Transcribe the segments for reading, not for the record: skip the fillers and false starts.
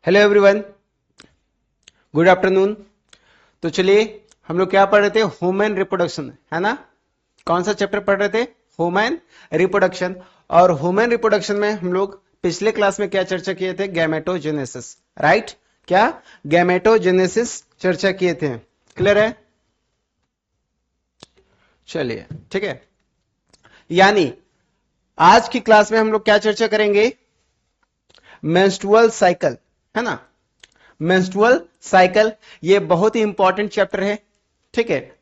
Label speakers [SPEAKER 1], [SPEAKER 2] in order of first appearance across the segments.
[SPEAKER 1] Hello everyone, good afternoon. तो चलिए हम लोग क्या पढ़ रहे थे? ह्यूमन रिप्रोडक्शन, है ना। कौन सा चैप्टर पढ़ रहे थे? Human reproduction. और ह्यूमन रिप्रोडक्शन में हम लोग पिछले क्लास में क्या चर्चा किए थे? Gametogenesis, right. क्या? गैमेटोजेनेसिस चर्चा किए थे। क्लियर है? चलिए ठीक है। यानी आज की क्लास में हम लोग क्या चर्चा करेंगे? मेंस्ट्रुअल साइकिल, है ना। मेंस्ट्रुअल साइकिल ये बहुत ही इंपॉर्टेंट चैप्टर है, ठीक है।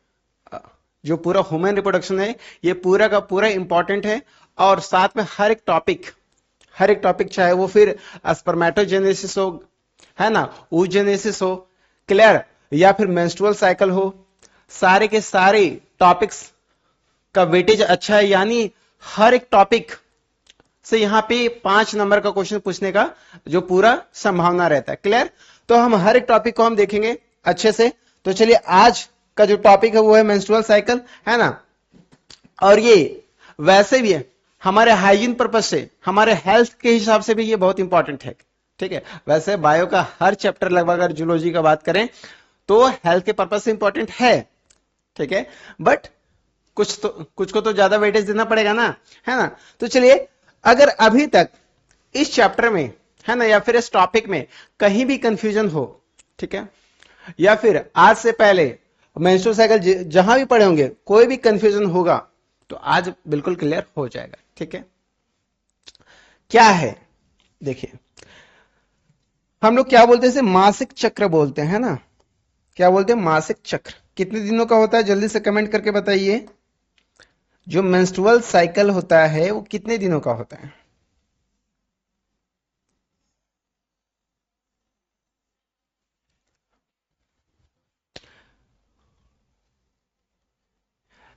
[SPEAKER 1] जो पूरा ह्यूमन रिप्रोडक्शन है ये पूरा का पूरा इंपॉर्टेंट है। और साथ में हर एक टॉपिक चाहे वो फिर स्पर्मेटोजेनेसिस हो, है ना, oogenesis हो, क्लियर, या फिर मेंस्ट्रुअल साइकिल हो, सारे के सारे टॉपिक्स का वेटेज अच्छा है। यानी हर एक टॉपिक से यहां पे 5 नंबर का क्वेश्चन पूछने का जो पूरा संभावना रहता है। क्लियर? तो हम हर एक टॉपिक को हम देखेंगे अच्छे से। तो चलिए आज का जो टॉपिक है वो है मेंस्ट्रुअल साइकिल, है ना। और ये वैसे भी है हमारे हाइजीन पर्पज से, हमारे हेल्थ के हिसाब से भी ये बहुत इंपॉर्टेंट है, ठीक है। वैसे बायो का हर चैप्टर लगभग अगर जूलॉजी का बात करें तो हेल्थ के पर्पज से इंपॉर्टेंट है, ठीक है। बट कुछ को तो ज्यादा वेटेज देना पड़ेगा ना, है ना। तो चलिए, अगर अभी तक इस चैप्टर में, है ना, या फिर इस टॉपिक में कहीं भी कंफ्यूजन हो, ठीक है, या फिर आज से पहले मेंस्ट्रुअल साइकिल जहां भी पढ़े होंगे कोई भी कंफ्यूजन होगा तो आज बिल्कुल क्लियर हो जाएगा, ठीक है। क्या है? देखिए, हम लोग क्या बोलते हैं इसे? मासिक चक्र बोलते हैं ना। क्या बोलते हैं? मासिक चक्र। कितने दिनों का होता है? जल्दी से कमेंट करके बताइए। जो मेंस्ट्रुअल साइकिल होता है वो कितने दिनों का होता है?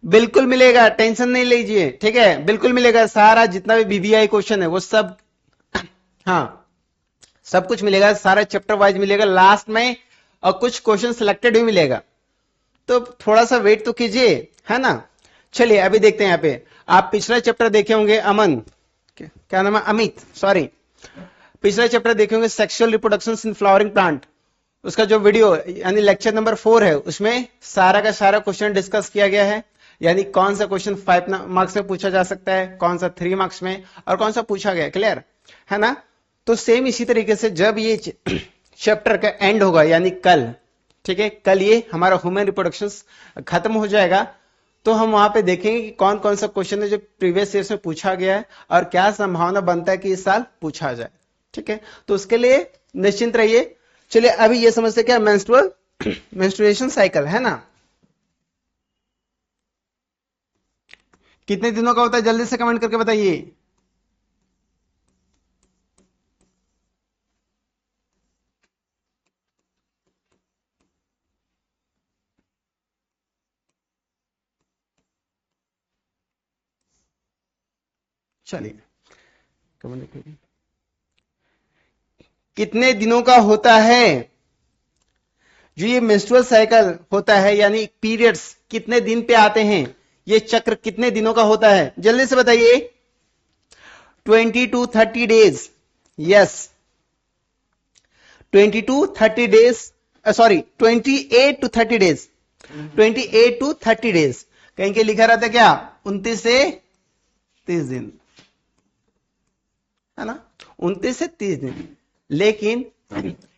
[SPEAKER 1] बिल्कुल मिलेगा, टेंशन नहीं लीजिए, ठीक है। बिल्कुल मिलेगा, सारा जितना भी बीबीआई क्वेश्चन है वो सब, हाँ, सब कुछ मिलेगा, सारा चैप्टर वाइज मिलेगा लास्ट में। और कुछ क्वेश्चन सिलेक्टेड भी मिलेगा, तो थोड़ा सा वेट तो कीजिए, है ना। चलिए अभी देखते हैं। यहाँ पे आप पिछला चैप्टर देखे होंगे, अमन, क्या नाम है? अमित, सॉरी। पिछला चैप्टर देखे होंगे sexual reproduction in flowering plant. उसका जो वीडियो यानी लेक्चर नंबर 4 है उसमें सारा का सारा क्वेश्चन डिस्कस किया गया है। यानी कौन सा क्वेश्चन 5 मार्क्स में पूछा जा सकता है, कौन सा 3 मार्क्स में, और कौन सा पूछा गया। क्लियर है ना। तो सेम इसी तरीके से जब ये चैप्टर का एंड होगा यानी कल, ठीक है, कल ये हमारा ह्यूमन रिप्रोडक्शन खत्म हो जाएगा, तो हम वहां पे देखेंगे कि कौन कौन सा क्वेश्चन है जो प्रीवियस ईयर में पूछा गया है और क्या संभावना बनता है कि इस साल पूछा जाए, ठीक है। तो उसके लिए निश्चिंत रहिए। चलिए अभी ये समझते क्या मेंस्ट्रुएशन साइकिल, है ना। कितने दिनों का होता है? जल्दी से कमेंट करके बताइए। चलिए कमेंट देखिए, कितने दिनों का होता है जो ये मेंस्ट्रुअल साइकिल होता है, यानी पीरियड्स कितने दिन पे आते हैं, ये चक्र कितने दिनों का होता है? जल्दी से बताइए। 20 to 30 days, yes. 20 to 30 days, sorry 28 to 30 days, 28 to 30 days। कहीं के लिखा रहता है क्या? 29 से 30 दिन, है ना, 29 से 30 दिन। लेकिन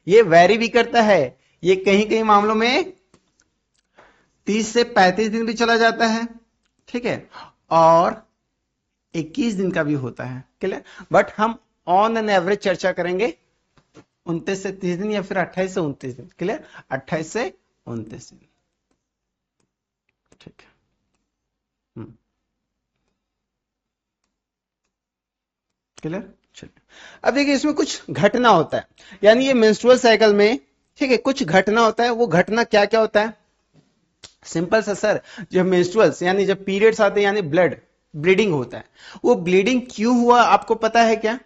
[SPEAKER 1] ये वैरी भी करता है, ये कहीं कहीं मामलों में 30 से 35 दिन भी चला जाता है, ठीक है, और 21 दिन का भी होता है। क्लियर? बट हम ऑन एन एवरेज चर्चा करेंगे 29 से 30 दिन या फिर 28 से 29 दिन। क्लियर? 28 से 29 दिन, ठीक है। क्लियर? चलिए अब देखिए, इसमें कुछ घटना होता है, यानी ये मेंस्ट्रुअल साइकिल में, ठीक है, कुछ घटना होता है। वो घटना क्या क्या होता है? सिंपल सा सर, जब मेंस्ट्रुअल्स यानी जब पीरियड्स आते हैं यानी ब्लीडिंग होता है। वो ब्लीडिंग क्यों हुआ आपको पता है क्या?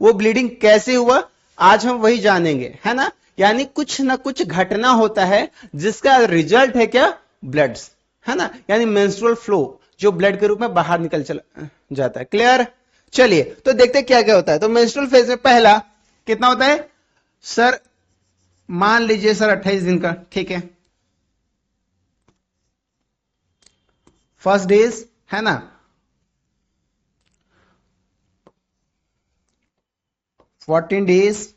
[SPEAKER 1] वो ब्लीडिंग कैसे हुआ आज हम वही जानेंगे, है ना। यानी कुछ ना कुछ घटना होता है जिसका रिजल्ट है क्या? ब्लड्स, है ना, यानी मेंस्ट्रुअल फ्लो जो ब्लड के रूप में बाहर निकल चला जाता है। क्लियर? चलिए तो देखते क्या क्या होता है। तो मेंस्ट्रुअल फेज में पहला कितना होता है सर? मान लीजिए सर 28 दिन का, ठीक है। फर्स्ट डेज है ना, 14 डेज,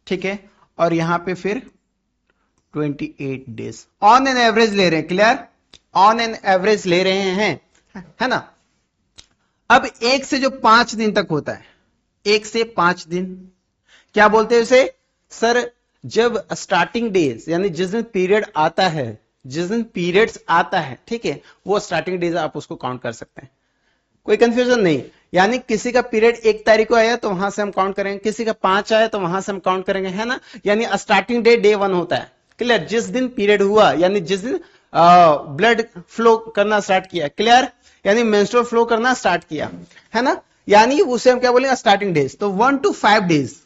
[SPEAKER 1] ठीक है, और यहां पे फिर 28 डेज ऑन एन एवरेज ले रहे हैं। क्लियर, ऑन एन एवरेज ले रहे हैं, है ना। अब 1 से जो 5 दिन तक होता है, 1 से 5 दिन, क्या बोलते हैं उसे सर? जब स्टार्टिंग डेज यानी जिस दिन पीरियड आता है, जिस दिन पीरियड्स आता है, ठीक है, वो स्टार्टिंग डेज आप उसको काउंट कर सकते हैं। कोई कंफ्यूजन नहीं। यानी किसी का पीरियड 1 तारीख को आया तो वहां से हम काउंट करेंगे, किसी का 5 आया तो वहां से हम काउंट करेंगे, है ना। यानी स्टार्टिंग डे 1 होता है। क्लियर, जिस दिन पीरियड हुआ यानी जिस दिन ब्लड फ्लो करना स्टार्ट किया। क्लियर, यानी मेंस्ट्रुअल फ्लो करना स्टार्ट किया, है ना। यानी उसे हम क्या बोलेंगे? Starting days. तो 1 to 5 डेज,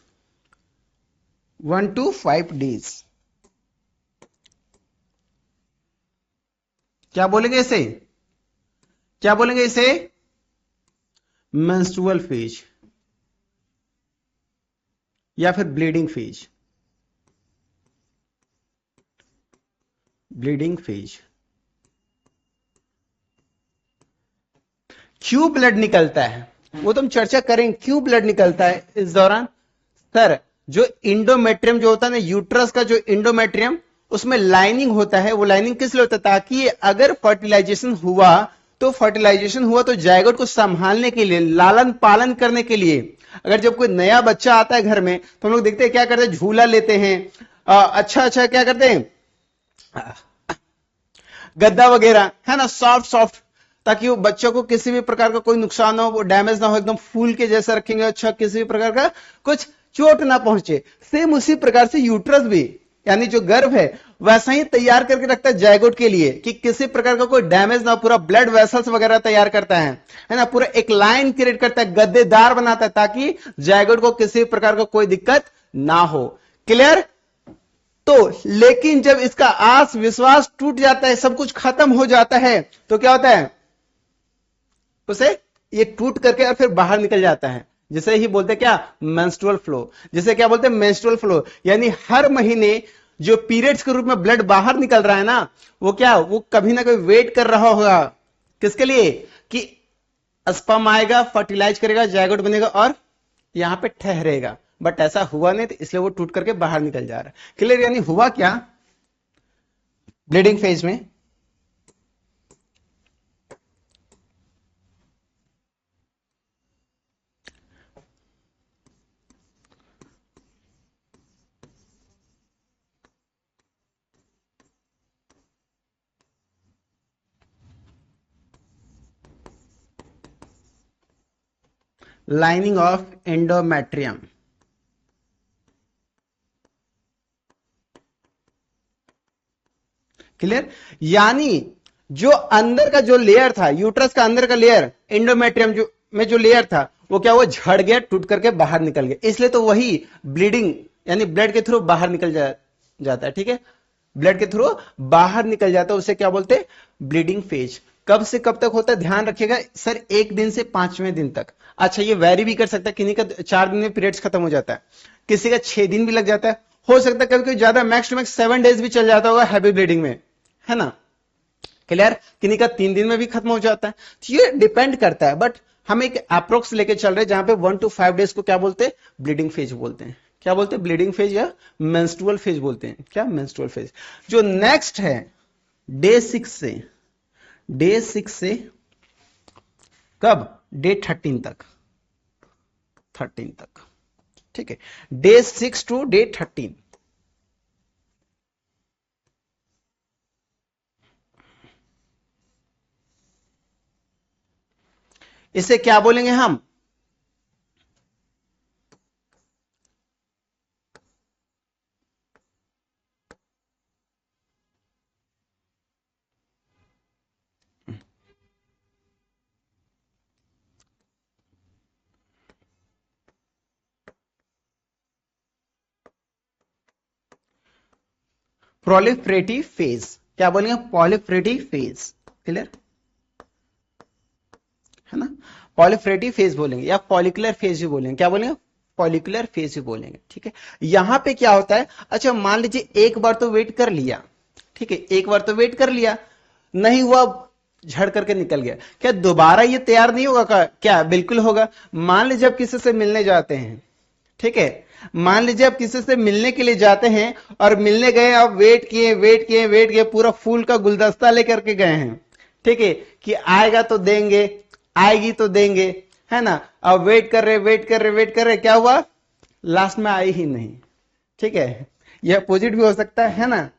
[SPEAKER 1] 1 to 5 डेज क्या बोलेंगे इसे? क्या बोलेंगे इसे? मेंस्ट्रुअल फेज या फिर ब्लीडिंग फेज। Bleeding phase. क्यों ब्लड निकलता है वो तो हम चर्चा करेंगे, क्यों ब्लड निकलता है इस दौरान। सर, जो इंडोमेट्रियम जो होता है ना, यूट्रस का जो इंडोमेट्रियम, उसमें लाइनिंग होता है। वो लाइनिंग किस लिए होता है? ताकि अगर फर्टिलाइजेशन हुआ तो जायगोट को संभालने के लिए, लालन पालन करने के लिए। अगर जब कोई नया बच्चा आता है घर में तो हम लोग देखते हैं क्या करते हैं, झूला लेते हैं, अच्छा क्या करते हैं, गद्दा वगैरह, है ना, सॉफ्ट सॉफ्ट, ताकि वो बच्चों को किसी भी प्रकार का कोई नुकसान ना हो, वो डैमेज ना हो, एकदम फूल के जैसा रखेंगे। अच्छा, किसी भी प्रकार का कुछ चोट ना पहुंचे। सेम उसी प्रकार से यूट्रस भी, यानी जो गर्भ है, वैसा ही तैयार करके रखता है जायगोट के लिए कि किसी प्रकार का कोई डैमेज ना हो। पूरा ब्लड वेसल्स वगैरह तैयार करता है ना, पूरा एक लाइन क्रिएट करता है, गद्देदार बनाता है, ताकि जायगोट को किसी प्रकार का कोई दिक्कत ना हो। क्लियर। तो लेकिन जब इसका आस विश्वास टूट जाता है, सब कुछ खत्म हो जाता है, तो क्या होता है? उसे ये टूट करके और फिर बाहर निकल जाता है, जिसे ही बोलते हैं क्या? Menstrual flow. जिसे क्या बोलते हैं? Menstrual flow. यानी हर महीने जो पीरियड्स के रूप में ब्लड बाहर निकल रहा है ना, वो क्या, वो कभी ना कभी वेट कर रहा होगा। किसके लिए? कि स्पर्म आएगा, फर्टिलाइज करेगा, जायगोट बनेगा और यहां पे ठहरेगा। बट ऐसा हुआ नहीं, तो इसलिए वो टूट करके बाहर निकल जा रहा है। क्लियर। यानी हुआ क्या ब्लीडिंग फेज में? Lining of endometrium. क्लियर। यानी जो अंदर का जो लेयर था, यूट्रस का अंदर का लेयर, एंडोमेट्रियम जो में जो लेयर था, वो क्या हुआ? झड़ गया, टूट करके बाहर निकल गया। इसलिए तो वही ब्लीडिंग यानी ब्लड के थ्रू बाहर निकल जाता है। ठीक है, ब्लड के थ्रू बाहर निकल जाता है, उसे क्या बोलते हैं? Bleeding phase. कब से कब तक होता है? ध्यान रखिएगा सर, 1 दिन से 5वें दिन तक। अच्छा, ये वेरी भी कर सकता है, किन्हीं का 4 दिन में पीरियड्स खत्म हो जाता है, किसी का 6 दिन भी लग जाता है, हो सकता है कभी कभी ज्यादा, मैक्स टू मैक्स 7 डेज भी चल जाता होगा हैवी ब्लीडिंग में, है ना। क्लियर। किन्हीं का 3 दिन में भी खत्म हो जाता है। तो ये डिपेंड करता है, बट हम एक अप्रोक्स लेके चल रहे हैं, जहां पे 1 to 5 डेज को क्या बोलते हैं? ब्लीडिंग फेज बोलते हैं। क्या बोलते हैं? ब्लीडिंग फेज या मेंस्ट्रुअल फेज बोलते हैं। क्या? Menstrual phase. जो नेक्स्ट है डे 6 से कब? डे 13 तक, 13 तक। ठीक है, डे 6 to डे 13। इसे क्या बोलेंगे हम? Proliferative phase. क्या बोलेंगे? Proliferative phase. क्लियर, है ना। पॉलिफरेटिव फेज बोलेंगे या फॉलिकुलर फेज भी बोलेंगे। क्या बोलेंगे? फॉलिकुलर फेज भी बोलेंगे, ठीक है। यहां पे क्या होता है, अच्छा मान लीजिए एक बार तो वेट कर लिया, ठीक है, एक बार तो वेट कर लिया, नहीं हुआ, झड़ करके निकल गया, क्या दोबारा ये तैयार नहीं होगा का? क्या बिल्कुल होगा। मान लीजिए आप किसी से मिलने जाते हैं, ठीक है, मान लीजिए आप किसी से मिलने के लिए जाते हैं और मिलने गए, आप वेट किए वेट किए वेट किए, पूरा फूल का गुलदस्ता लेकर के गए हैं, ठीक है, कि आएगा तो देंगे, आएगी तो देंगे, है ना। अब वेट कर रहे वेट कर रहे वेट कर रहे, क्या हुआ, लास्ट में आई ही नहीं, ठीक है। यह अपोजिट भी हो सकता है ना,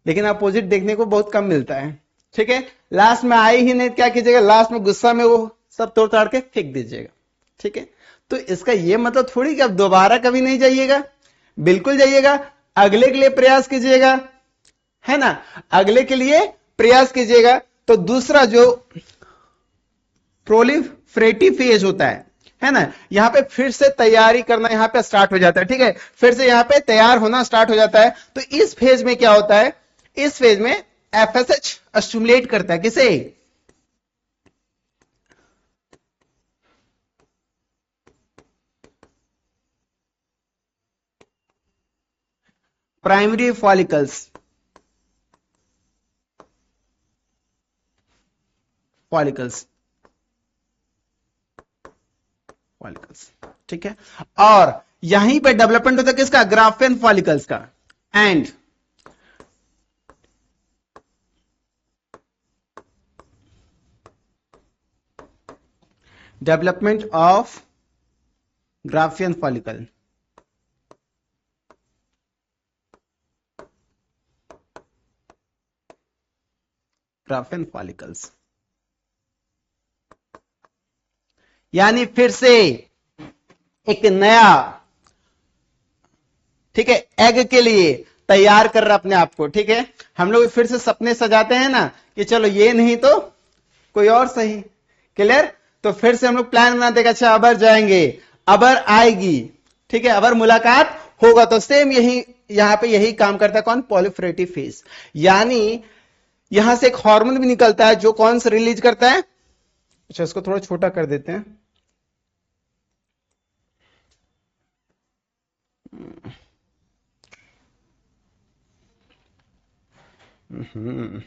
[SPEAKER 1] लेकिन अपोजिट देखने को बहुत कम मिलता है, ठीक है। लास्ट में आई ही नहीं, क्या कीजिएगा, लास्ट में गुस्सा में वो सब तोड़ ताड़ के फेंक दीजिएगा, ठीक है। तो इसका यह मतलब थोड़ी कि अब दोबारा कभी नहीं जाइएगा, बिल्कुल जाइएगा, अगले के लिए प्रयास कीजिएगा, है ना, अगले के लिए प्रयास कीजिएगा। तो दूसरा जो प्रोलिफरेटिव फेज होता है ना, यहां पे फिर से तैयारी करना यहां पे स्टार्ट हो जाता है, ठीक है, फिर से यहां पे तैयार होना स्टार्ट हो जाता है। तो इस फेज में क्या होता है, इस फेज में एफएसएच स्टिमुलेट करता है, किसे, प्राइमरी फॉलिकल्स, फॉलिकल्स, फॉलिकल्स, ठीक है। और यहीं पे डेवलपमेंट होता है किसका, ग्राफेन फॉलिकल्स का, and development of Graafian follicle, Graafian follicles, यानी फिर से एक नया, ठीक है, एग के लिए तैयार कर रहा अपने आप को, ठीक है। हम लोग फिर से सपने सजाते हैं ना कि चलो ये नहीं तो कोई और सही, क्लियर। तो फिर से हम लोग प्लान बनाते हैं, अच्छा अबर जाएंगे, अबर आएगी, ठीक है, अबर मुलाकात होगा। तो सेम यही यहां पे यही काम करता है कौन, पॉलिफरेटिव फेज। यानी यहां से एक हार्मोन भी निकलता है जो कौन सा रिलीज करता है, अच्छा इसको थोड़ा छोटा कर देते हैं, हम्म,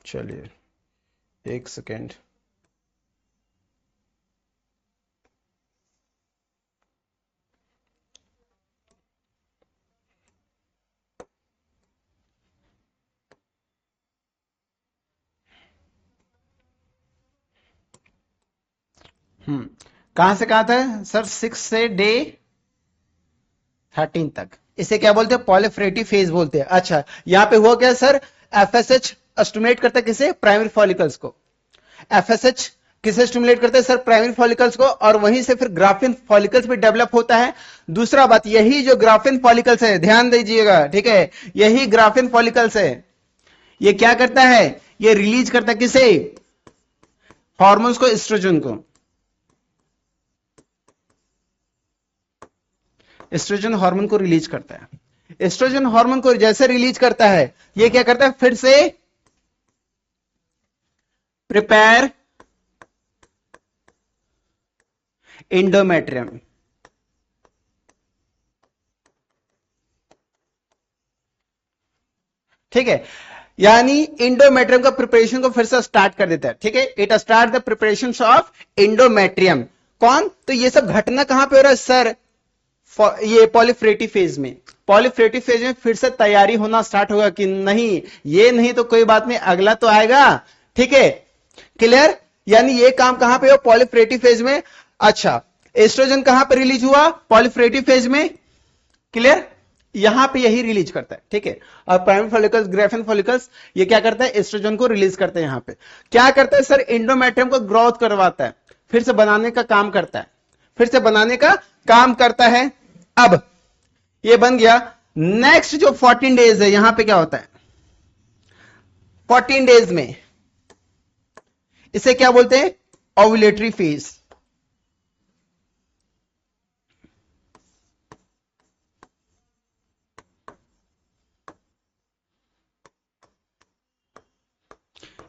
[SPEAKER 1] चलिए एक सेकेंड। कहां से कहां था सर, 6 से डे 13 तक, इसे क्या बोलते हैं, पॉलिफरेटिव फेज बोलते हैं। अच्छा यहां पे हुआ क्या सर, एफएसएच स्टिमुलेट करता है किसे, प्राइमरी फॉलिकल्स को, एफएसएच किसे स्टिमुलेट करते हैं सर, प्राइमरी फॉलिकल्स को, और वहीं से फिर ग्राफिन फॉलिकल्स भी डेवलप होता है। दूसरा बात, यही जो ग्राफिन फॉलिकल्स है, ध्यान दीजिएगा, ठीक है, यही ग्राफिन फॉलिकल्स है, ये क्या करता है, ये रिलीज करता है किसे, हॉर्मोन्स को, एस्ट्रोजन को, एस्ट्रोजन हार्मोन को रिलीज करता है। एस्ट्रोजन हार्मोन को जैसे रिलीज करता है, ये क्या करता है, फिर से प्रिपेयर इंडोमेट्रियम, ठीक है, यानी इंडोमेट्रियम का प्रिपरेशन को फिर से स्टार्ट कर देता है, ठीक है, it start the preparation of endometrium. कौन, तो ये सब घटना कहां पे हो रहा है सर, ये पॉलिफ्रेटिव फेज में, पॉलिफ्रेटिव फेज में फिर से तैयारी होना स्टार्ट होगा कि नहीं, ये नहीं तो कोई बात नहीं, अगला तो आएगा, ठीक है, क्लियर। यानी ये काम कहां पे हो, पॉलिफ्रेटिव फेज में। अच्छा एस्ट्रोजन कहां पे रिलीज हुआ, पॉलिफ्रेटिव फेज में, क्लियर, यहां पे यही रिलीज करता है, ठीक है। और प्राइमरी फॉलिकल्स, ग्रेफिन फॉलिकल्स, ये क्या करता है, एस्ट्रोजन को रिलीज करता है। यहां पे क्या करता है सर, इंडोमेट्रियम को ग्रोथ करवाता है, फिर से बनाने का काम करता है, फिर से बनाने का काम करता है। अब ये बन गया, नेक्स्ट जो 14 डेज है, यहां पे क्या होता है, 14 डेज में इसे क्या बोलते हैं, ओव्यूलेटरी फेज,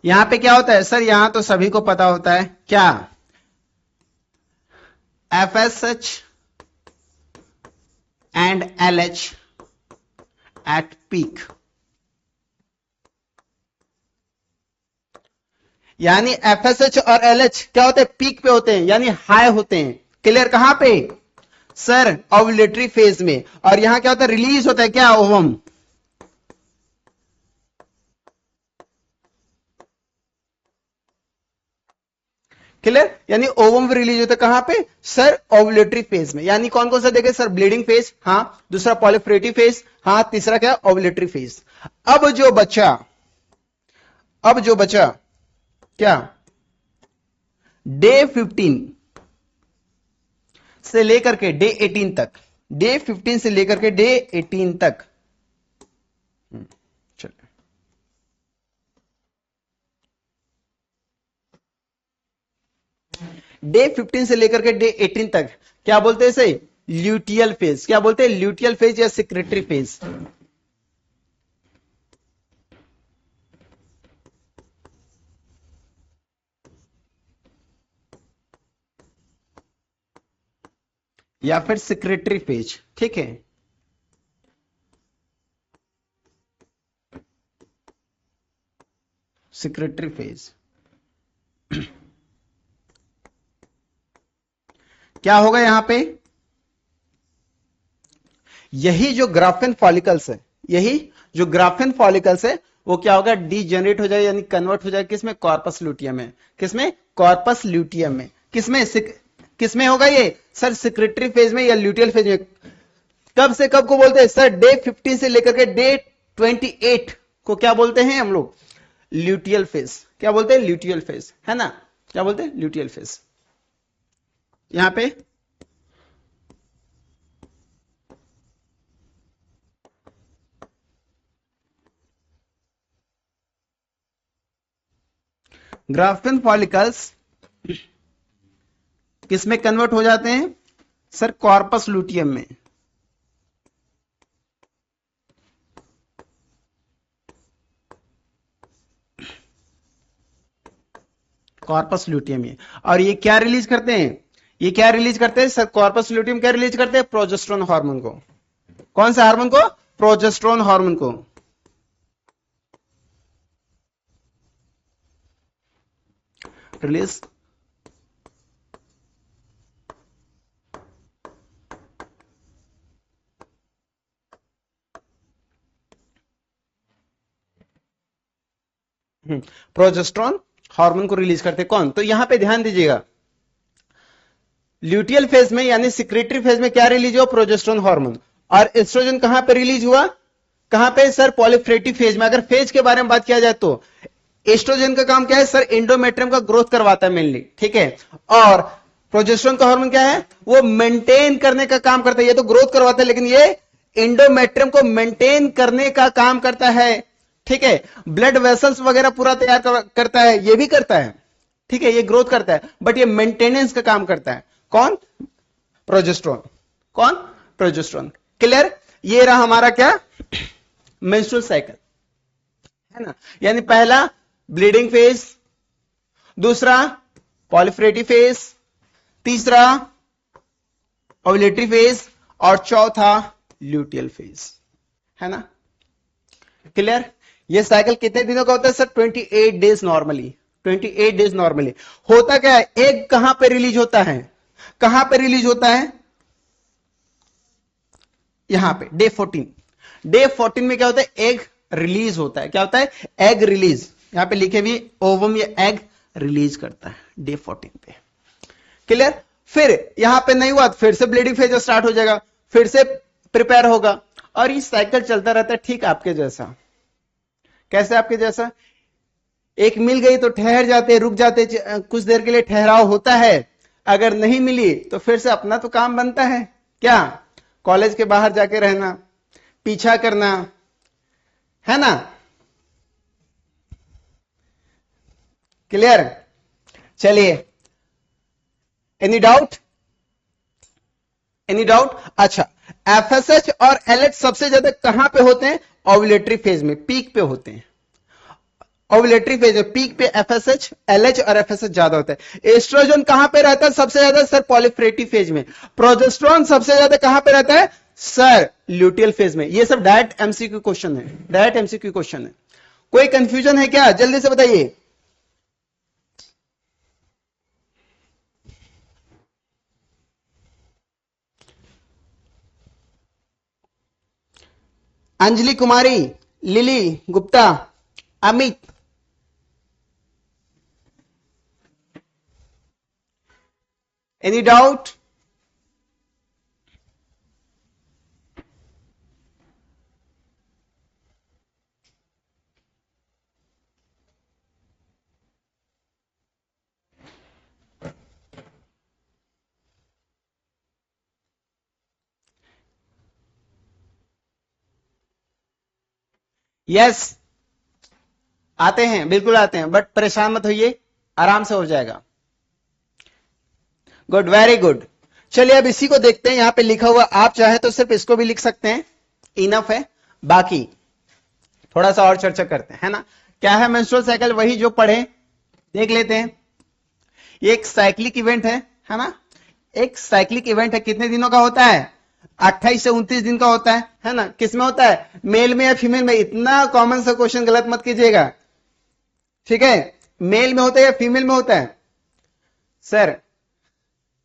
[SPEAKER 1] यहां पे क्या होता है सर, यहां तो सभी को पता होता है क्या, FSH and LH at peak, यानी FSH और LH क्या होते हैं, पीक पे होते हैं, यानी हाई होते हैं। क्लियर? कहां पे सर, ओव्यूलेटरी फेज में। और यहां क्या होता है, रिलीज होता है क्या, ओवम। क्लियर? यानी ओवम रिलीज होता है कहां पे सर, ओव्यूलेटरी फेज में। यानी कौन कौन सा देखे सर, ब्लीडिंग फेज, हाँ, दूसरा पॉलिफ्रेटिव फेज, हाँ, तीसरा क्या, ओव्यूलेटरी फेज। अब जो बचा, अब जो बचा क्या, डे 15 से लेकर के डे 18 तक, डे 15 से लेकर के डे 18 तक। चलिए, डे 15 से लेकर के डे 18 तक क्या बोलते हैं इसे, ल्यूटियल फेज। क्या बोलते हैं, ल्यूटियल फेज या सिक्रेटरी फेज। या फिर सिक्रेटरी फेज, ठीक है। सिक्रेटरी फेज क्या होगा यहां पे, यही जो ग्राफेन फॉलिकल्स है, यही जो ग्राफेन फॉलिकल्स है वो क्या होगा, डीजेनरेट हो जाए, यानी कन्वर्ट हो जाए किसमें, कॉर्पस ल्यूटियम में। किसमें, कॉर्पस ल्यूटियम में। किसमें, किसमें होगा ये सर, सिक्रेटरी फेज में या ल्यूटियल फेज में। कब से कब को बोलते हैं सर, डे 15 से लेकर के डे 28 को क्या बोलते हैं हम लोग, ल्यूटियल फेज। क्या बोलते हैं, ल्यूटियल फेज, है ना, क्या बोलते हैं, ल्यूटियल फेज। यहां पे ग्राफेन फॉलिकल्स किसमें कन्वर्ट हो जाते हैं सर, कॉर्पस लूटियम में। कॉर्पस लूटियम में। और ये क्या रिलीज करते हैं, ये क्या रिलीज करते हैं सर, कॉर्पस लूटियम क्या रिलीज करते हैं, प्रोजेस्टेरोन हार्मोन को। कौन सा हार्मोन को, प्रोजेस्टेरोन हार्मोन को। रिलीज प्रोजेस्टेरोन हार्मोन को रिलीज करते कौन, तो यहां पे ध्यान दीजिएगा, ल्यूटियल फेज में यानी सिक्रेटरी फेज में क्या रिलीज हुआ, प्रोजेस्टेरोन हार्मोन। और एस्ट्रोजन कहां पे रिलीज हुआ, कहां पे सर, पॉलिफ्रेटिव फेज में। अगर फेज के बारे में बात किया जाए तो एस्ट्रोजन का काम क्या है सर, एंडोमेट्रियम का ग्रोथ करवाता है मेनली, ठीक है। और प्रोजेस्टेरोन का हार्मोन क्या है, वो मेंटेन करने का काम करता है। ये तो ग्रोथ करवाता है, लेकिन ये एंडोमेट्रियम को मेंटेन करने का काम करता है, ठीक है। ब्लड वेसल्स वगैरह पूरा तैयार करता है, ये भी करता है, ठीक है। ये ग्रोथ करता है, बट ये मेंटेनेंस का काम करता है। कौन, प्रोजेस्टेरोन। कौन, प्रोजेस्टेरोन। क्लियर? ये रहा हमारा क्या, मेंस्ट्रुअल साइकिल, है ना। यानी पहला ब्लीडिंग फेज, दूसरा पॉलिफ्रेटिव फेज, तीसरा ओव्यूलेटरी फेज, और चौथा ल्यूटियल फेज, है ना। क्लियर? ये साइकिल कितने दिनों का होता है sir, 28 days normally. 28 days normally. होता क्या है, एग कहां पे रिलीज होता है, कहां पे रिलीज होता है, यहां पे डे 14। डे 14 में क्या होता है, एग रिलीज होता है। क्या होता है, एग रिलीज। यहां पे लिखे भी ओवम ये एग रिलीज करता है डे 14 पे। क्लियर? फिर यहां पे नहीं हुआ, फिर से ब्लीडिंग फेज स्टार्ट हो जाएगा, फिर से प्रिपेयर होगा, और ये साइकिल चलता रहता है, ठीक आपके जैसा। कैसे आपके जैसा, एक मिल गई तो ठहर जाते, रुक जाते, कुछ देर के लिए ठहराव होता है। अगर नहीं मिली तो फिर से अपना तो काम बनता है, क्या, कॉलेज के बाहर जाके रहना, पीछा करना, है ना। क्लियर? चलिए, एनी डाउट, एनी डाउट। अच्छा, एफएसएच और एलएच सबसे ज्यादा कहां पे होते हैं, ओव्यूलेटरी फेज में, पीक पे होते हैं। ओव्यूलेटरी फेज में पीक पे एफएसएच, एलएच और एफएसएच ज्यादा होता है। एस्ट्रोजन कहां पे रहता है सबसे ज्यादा सर? पॉलिफ्रेटिव फेज में। प्रोजेस्टेरोन सबसे ज्यादा कहां पे रहता है सर? ल्यूटियल फेज में। ये सब डायरेक्ट एमसीक्यू क्वेश्चन है, डायरेक्ट एमसीक्यू क्वेश्चन है। कोई कंफ्यूजन है क्या? जल्दी से बताइए। Anjali Kumari, Lily Gupta, Amit, any doubt? Yes, आते हैं, बिल्कुल आते हैं, बट परेशान मत होइए, आराम से हो जाएगा। Good, very good. चलिए अब इसी को देखते हैं। यहां पे लिखा हुआ, आप चाहे तो सिर्फ इसको भी लिख सकते हैं, इनफ है। बाकी थोड़ा सा और चर्चा करते हैं, है ना। क्या है मेंस्ट्रुअल साइकिल? वही जो पढ़े, देख लेते हैं। ये एक साइक्लिक इवेंट है ना। एक साइक्लिक इवेंट है, कितने दिनों का होता है? 28 से 29 दिन का होता है ना। किस में होता है? मेल में या फीमेल में? इतना कॉमन सा क्वेश्चन गलत मत कीजिएगा, ठीक है। मेल में होता है या फीमेल में होता है? सर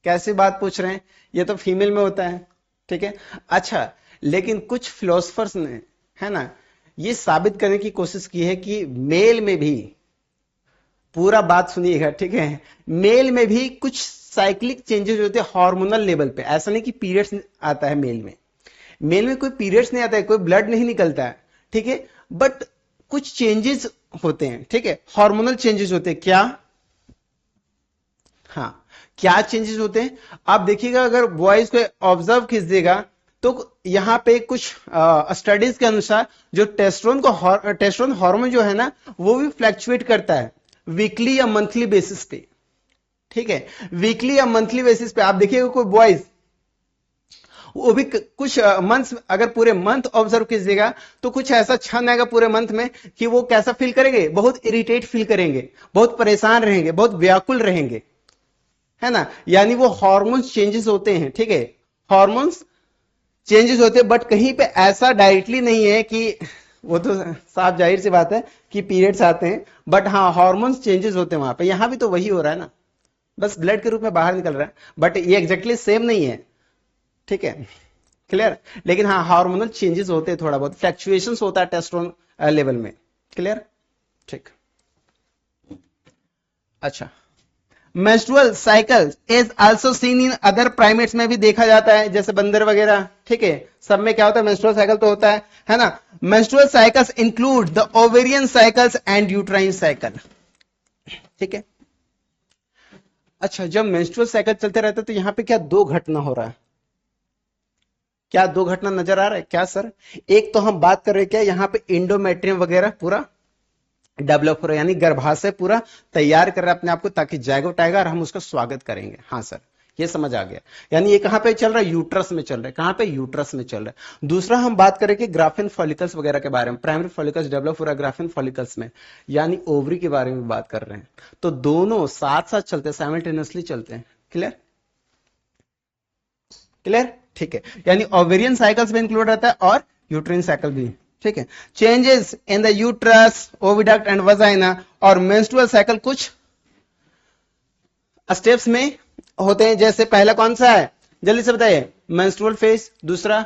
[SPEAKER 1] कैसी बात पूछ रहे हैं, ये तो फीमेल में होता है, ठीक है। अच्छा, लेकिन कुछ फिलोसफर्स ने, है ना, ये साबित करने की कोशिश की है कि मेल में भी, पूरा बात सुनिएगा, ठीक है, मेल में भी कुछ साइक्लिक चेंजेस होते हैं हार्मोनल लेवल पे। ऐसा नहीं कि पीरियड्स आता है मेल में, मेल में कोई पीरियड्स नहीं आता है, कोई ब्लड नहीं निकलता है, ठीक है, बट कुछ चेंजेस होते हैं, ठीक है, हार्मोनल चेंजेस होते हैं। क्या? हाँ, क्या चेंजेस होते हैं आप देखिएगा। अगर बॉयज को ऑब्जर्व कीजिएगा तो यहां पे कुछ स्टडीज के अनुसार जो टेस्टोस्टेरोन हार्मोन जो है ना, वो भी फ्लैक्चुएट करता है वीकली या मंथली बेसिस पे, ठीक है। वीकली या मंथली बेसिस पे आप देखिएगा कोई बॉयज, वो भी कुछ मंथ्स, अगर पूरे मंथ ऑब्जर्व कीजिएगा तो कुछ ऐसा क्षण आएगा पूरे मंथ में कि वो कैसा फील करेंगे? बहुत इरिटेट फील करेंगे, बहुत परेशान रहेंगे, बहुत व्याकुल रहेंगे, है ना। यानी वो हार्मोन्स चेंजेस होते हैं, ठीक है, हार्मोन्स चेंजेस होते हैं। बट कहीं पे ऐसा डायरेक्टली नहीं है कि, वो तो साफ जाहिर सी बात है कि पीरियड्स आते हैं, बट हाँ हार्मोन्स चेंजेस होते हैं वहां पे। यहां भी तो वही हो रहा है ना, बस ब्लड के रूप में बाहर निकल रहा है, बट ये एग्जैक्टली सेम नहीं है, ठीक है, क्लियर। लेकिन हाँ हार्मोनल चेंजेस होते हैं, थोड़ा बहुत फ्लैक्चुएशंस होता है टेस्टोस्टेरोन लेवल में, क्लियर, ठीक। अच्छा, menstrual cycle is also seen in other primates में भी देखा जाता है, जैसे बंदर वगैरह, ठीक है, सब में क्या होता है? मेंस्ट्रुअल साइकिल तो होता है ना। Menstrual cycles include the ovarian cycles and uterine cycle, ठीक है। अच्छा, जब मेंस्ट्रुअल साइकिल चलते रहते तो यहां पे क्या दो घटना हो रहा है? क्या दो घटना नजर आ रहा है क्या सर? एक तो हम बात कर रहे हैं क्या, यहां पे इंडोमेट्रियम वगैरह पूरा डेवलप हो रहा है, यानी गर्भाशय पूरा तैयार कर रहा है अपने आप को, ताकि जायगोट आएगा और हम उसका स्वागत करेंगे। हाँ सर, ये समझ आ गया। यानी ये कहां पे चल रहा है? यूट्रस में चल रहा है। कहां पे? यूट्रस में चल रहा है। दूसरा हम बात करें कि ग्राफिन फॉलिकल्स वगैरह के बारे में, प्राइमरी फॉलिकल्स डेवलप हो रहा है ग्राफिन फॉलिकल्स में, यानी ओवरी के बारे में बात कर रहे हैं। तो दोनों साथ साथ चलते हैं, साइमल्टेनियसली चलते हैं, क्लियर, क्लियर, ठीक है। यानी ओवेरियन साइकिल्स में इंक्लूड रहता है और यूट्राइन साइकिल भी, ठीक है। Changes in the uterus, oviduct and vagina और मेंस्ट्रुअल साइकिल कुछ स्टेप्स में होते हैं। जैसे पहला कौन सा है, जल्दी से बताइए? मेंस्ट्रुअल फेज, दूसरा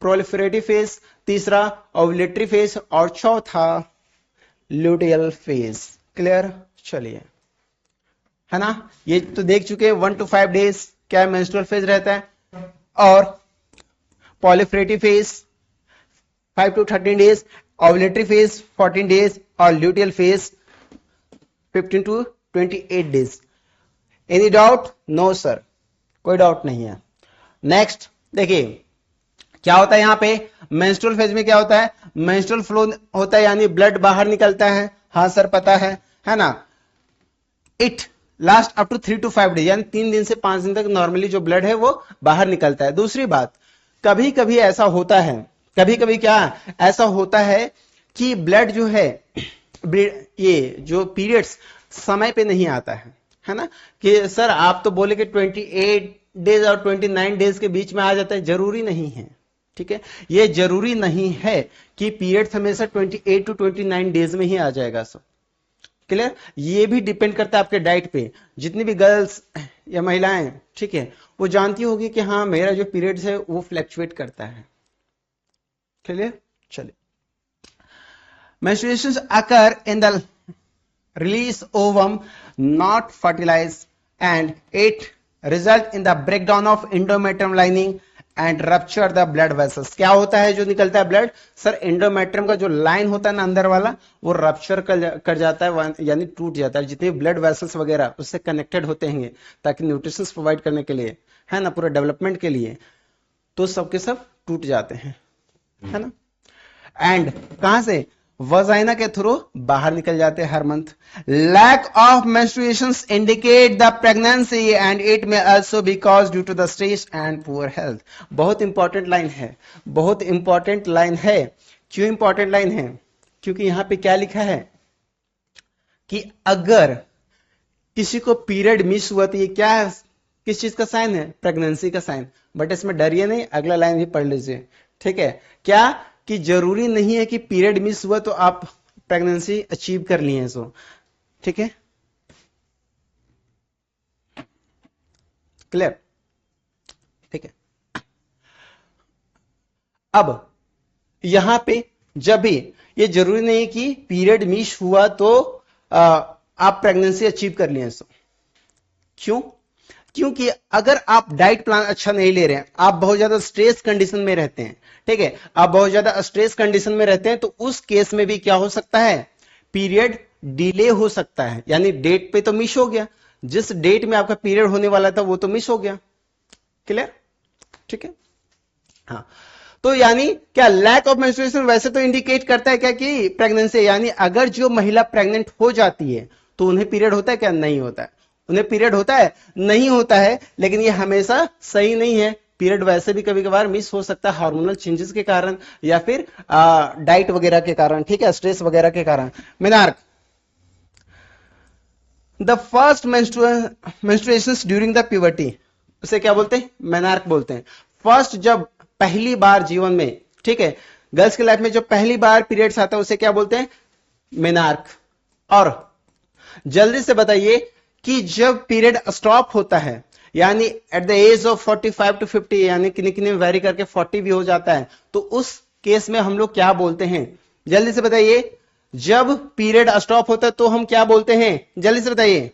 [SPEAKER 1] प्रोलिफरेटिव फेज, तीसरा ओव्यूलेटरी फेज और चौथा ल्यूटियल फेज, क्लियर। चलिए, है ना, ये तो देख चुके हैं। 1 to 5 डेज क्या मेंस्ट्रुअल फेज रहता है, और proliferative phase 5 to 13 days, ovulatory phase 14 days और luteal phase 15 to 28 days. Any doubt? No sir, कोई डाउट नहीं है। नेक्स्ट देखिए क्या होता है यहां पे मेंस्ट्रुअल फेज में, क्या होता है? मेंस्ट्रुअल फ्लो होता है, यानी ब्लड बाहर निकलता है। हाँ सर पता है ना। It last up to 3 to 5 days, यानी 3 दिन से 5 दिन तक नॉर्मली जो ब्लड है वो बाहर निकलता है। दूसरी बात, कभी कभी ऐसा होता है, कभी कभी क्या ऐसा होता है कि ब्लड जो है ये जो पीरियड्स समय पे नहीं आता है ना, कि सर आप तो बोले कि 28 डेज और 29 डेज के बीच में आ जाता है, जरूरी नहीं है। ठीक है, ये जरूरी नहीं है कि पीरियड हमेशा 28 टू 29 डेज में ही आ जाएगा। सब क्लियर, ये भी डिपेंड करता है आपके डाइट पे। जितनी भी गर्ल्स या महिलाएं, ठीक है, वो जानती होगी कि हाँ मेरा जो पीरियड्स है वो फ्लैक्चुएट करता है। क्लियर, चलिए। menstruations occur in the release ovum not fertilized and it result in the breakdown of endometrium lining and rupture the blood vessels। क्या होता है जो निकलता है ब्लड? सर एंडोमेट्रियम का जो लाइन होता है ना अंदर वाला, वो रप्चर कर जाता है, यानी टूट जाता है। जितने ब्लड वेसल्स वगैरह उससे कनेक्टेड होते हैं ताकि न्यूट्रिशन प्रोवाइड करने के लिए, है ना, पूरा डेवलपमेंट के लिए, तो सबके सब टूट जाते हैं, है ना। एंड कहां से? वजाइना के थ्रू बाहर निकल जाते हैं हर month. Lack of menstruations indicate the pregnancy and it may also be cause due to the stress and poor health. बहुत इंपॉर्टेंट लाइन है, बहुत इंपॉर्टेंट लाइन है। क्यों इंपॉर्टेंट लाइन है? क्योंकि यहां पे क्या लिखा है कि अगर किसी को पीरियड मिस हुआ तो ये क्या है, किस चीज का साइन है? प्रेगनेंसी का साइन। बट इसमें डरिए नहीं, अगला लाइन भी पढ़ लीजिए। ठीक है, क्या कि जरूरी नहीं है कि पीरियड मिस हुआ तो आप प्रेगनेंसी अचीव कर लिए सो। ठीक है, क्लियर? ठीक है, अब यहां पे जब भी, ये जरूरी नहीं कि पीरियड मिस हुआ तो आप प्रेगनेंसी अचीव कर लिए सो। क्यों? क्योंकि अगर आप डाइट प्लान अच्छा नहीं ले रहे हैं, आप बहुत ज्यादा स्ट्रेस कंडीशन में रहते हैं, ठीक है, आप बहुत ज्यादा स्ट्रेस कंडीशन में रहते हैं, तो उस केस में भी क्या हो सकता है? पीरियड डिले हो सकता है। यानी डेट पे तो मिस हो गया, जिस डेट में आपका पीरियड होने वाला था वो तो मिस हो गया। क्लियर? ठीक है, हाँ। तो यानी क्या लैक ऑफ मेंस्ट्रुएशन वैसे तो इंडिकेट करता है क्या कि प्रेगनेंसी, यानी अगर जो महिला प्रेग्नेंट हो जाती है तो उन्हें पीरियड होता है क्या? नहीं होता है। उन्हें पीरियड होता है? नहीं होता है। लेकिन ये हमेशा सही नहीं है। पीरियड वैसे भी कभी कभार मिस हो सकता है हार्मोनल चेंजेस के कारण या फिर डाइट वगैरह के कारण, ठीक है, स्ट्रेस वगैरह के कारण। Menarche, the first मेंस्ट्रुएशंस during the puberty, उसे क्या बोलते हैं? मेनार्क बोलते हैं। फर्स्ट, जब पहली बार जीवन में, ठीक है, गर्ल्स की लाइफ में जो पहली बार पीरियड्स आता है उसे क्या बोलते हैं? मेनार्क। और जल्दी से बताइए कि जब पीरियड स्टॉप होता है, यानी at the age of 45 to 50, यानी किन्हीं किन्हीं वेरी करके 40 भी हो जाता है, तो उस केस में हम लोग क्या बोलते हैं? जल्दी से बताइए। जब पीरियड स्टॉप होता है तो हम क्या बोलते हैं? जल्दी से बताइए।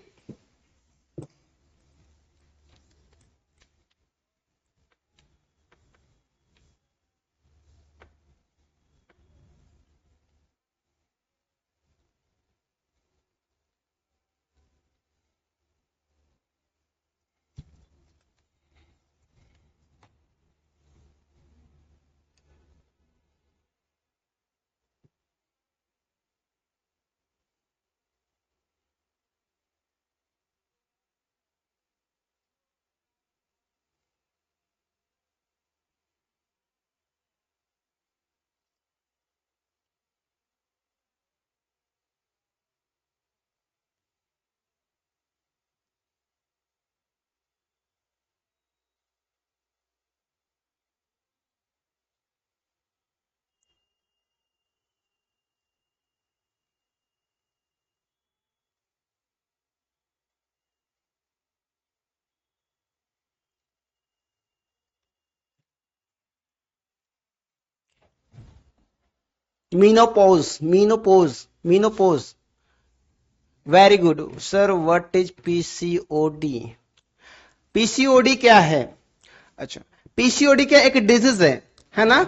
[SPEAKER 1] Menopause, menopause, menopause. Very good sir. What is PCOD? PCOD क्या है? अच्छा, पीसीओडी क्या एक डिजीज है ना,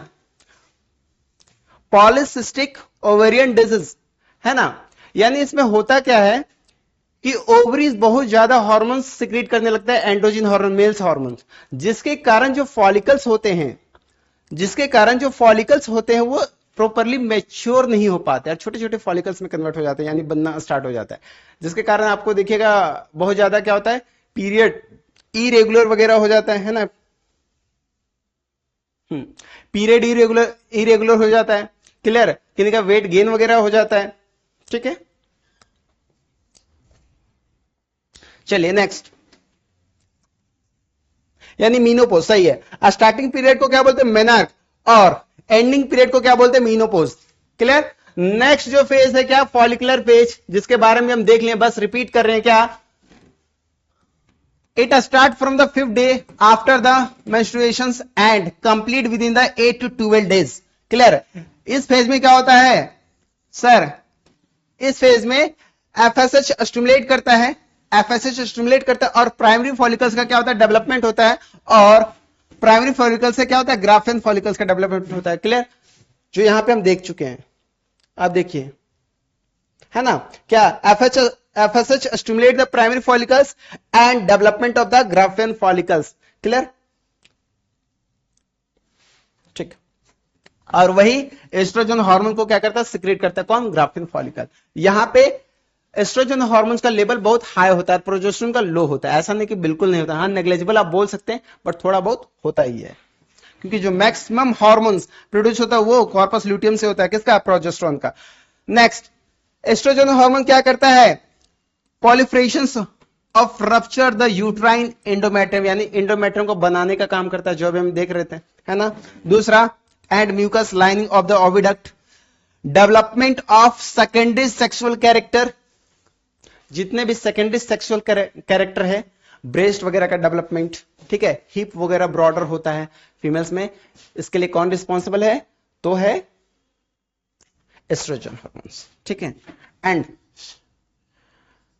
[SPEAKER 1] पॉलिसिस्टिक ओवेरियन डिजीज, है ना। यानी इसमें होता क्या है कि ओवरीज बहुत ज्यादा हार्मोन्स सिक्रीट करने लगता है, एंड्रोजन हार्मोन, मेल्स हार्मोन्स, जिसके कारण जो फॉलिकल्स होते हैं, जिसके कारण जो फॉलिकल्स होते हैं वो प्रॉपरली मैच्योर नहीं हो पाते और छोटे छोटे फॉलिकल्स में कन्वर्ट हो जाते हैं, यानी बनना स्टार्ट हो जाता है, जिसके कारण आपको देखिएगा बहुत ज्यादा क्या होता है, पीरियड इरेगुलर वगैरह हो जाता है ना। पीरियड इरेगुलर इरेगुलर हो जाता है। क्लियर? किसी का वेट गेन वगैरह हो जाता है। ठीक है, चलिए नेक्स्ट, यानी मीनोपोज सही है। स्टार्टिंग पीरियड को क्या बोलते हैं, मेनार्क, और एंडिंग पीरियड को क्या बोलते हैं, मीनोपोज। क्लियर। नेक्स्ट जो फेज है क्या, फॉलिकुलर फेज, जिसके बारे में हम देख लें, बस रिपीट कर रहे हैं क्या, it start from the 5th day after the मेंस्ट्रुएशंस and complete with in the 8 to 12 days. Clear. इस फेज में क्या होता है सर, इस फेज में एफएसएच स्टिमुलेट करता है, एफएसएच स्टिमुलेट करता है, और प्राइमरी फॉलिकल्स का क्या होता है, डेवलपमेंट होता है, और प्राइमरी फॉलिकल से क्या होता है, ग्राफियन फॉलिकल्स का डेवलपमेंट होता है। क्लियर। जो यहां पे हम देख चुके हैं, आप देखिए, है ना, क्या FSH stimulate the primary follicles and development of the Graafian follicles. Clear, ठीक। और वही एस्ट्रोजन हार्मोन को क्या करता है, सिक्रेट करता है, कौन, ग्राफियन फॉलिकल। यहां पे एस्ट्रोजन हार्मोन्स का लेवल बहुत हाई होता है, प्रोजेस्टेरोन का लो होता है। ऐसा नहीं कि बिल्कुल नहीं होता, हाँ नेग्लेजिबल आप बोल सकते हैं, बट थोड़ा बहुत होता ही है, क्योंकि जो मैक्सिमम हार्मोन्स प्रोड्यूस होता है वो कॉर्पस ल्यूटियम से होता है, किसका, प्रोजेस्टेरोन का। नेक्स्ट, एस्ट्रोजन हार्मोन क्या करता है, proliferation of rupture the uterine endometrium, यानी एंडोमेट्रियम को बनाने का काम करता है, जो अभी हम देख रहे थे, है ना। दूसरा, and mucus lining of the oviduct, development of secondary sexual character, जितने भी सेकेंडरी सेक्सुअल कैरेक्टर है, ब्रेस्ट वगैरह का डेवलपमेंट, ठीक है, हिप वगैरह ब्रॉडर होता है फीमेल्स में, इसके लिए कौन रिस्पॉन्सिबल है, तो है एस्ट्रोजन हार्मोन्स, ठीक है। And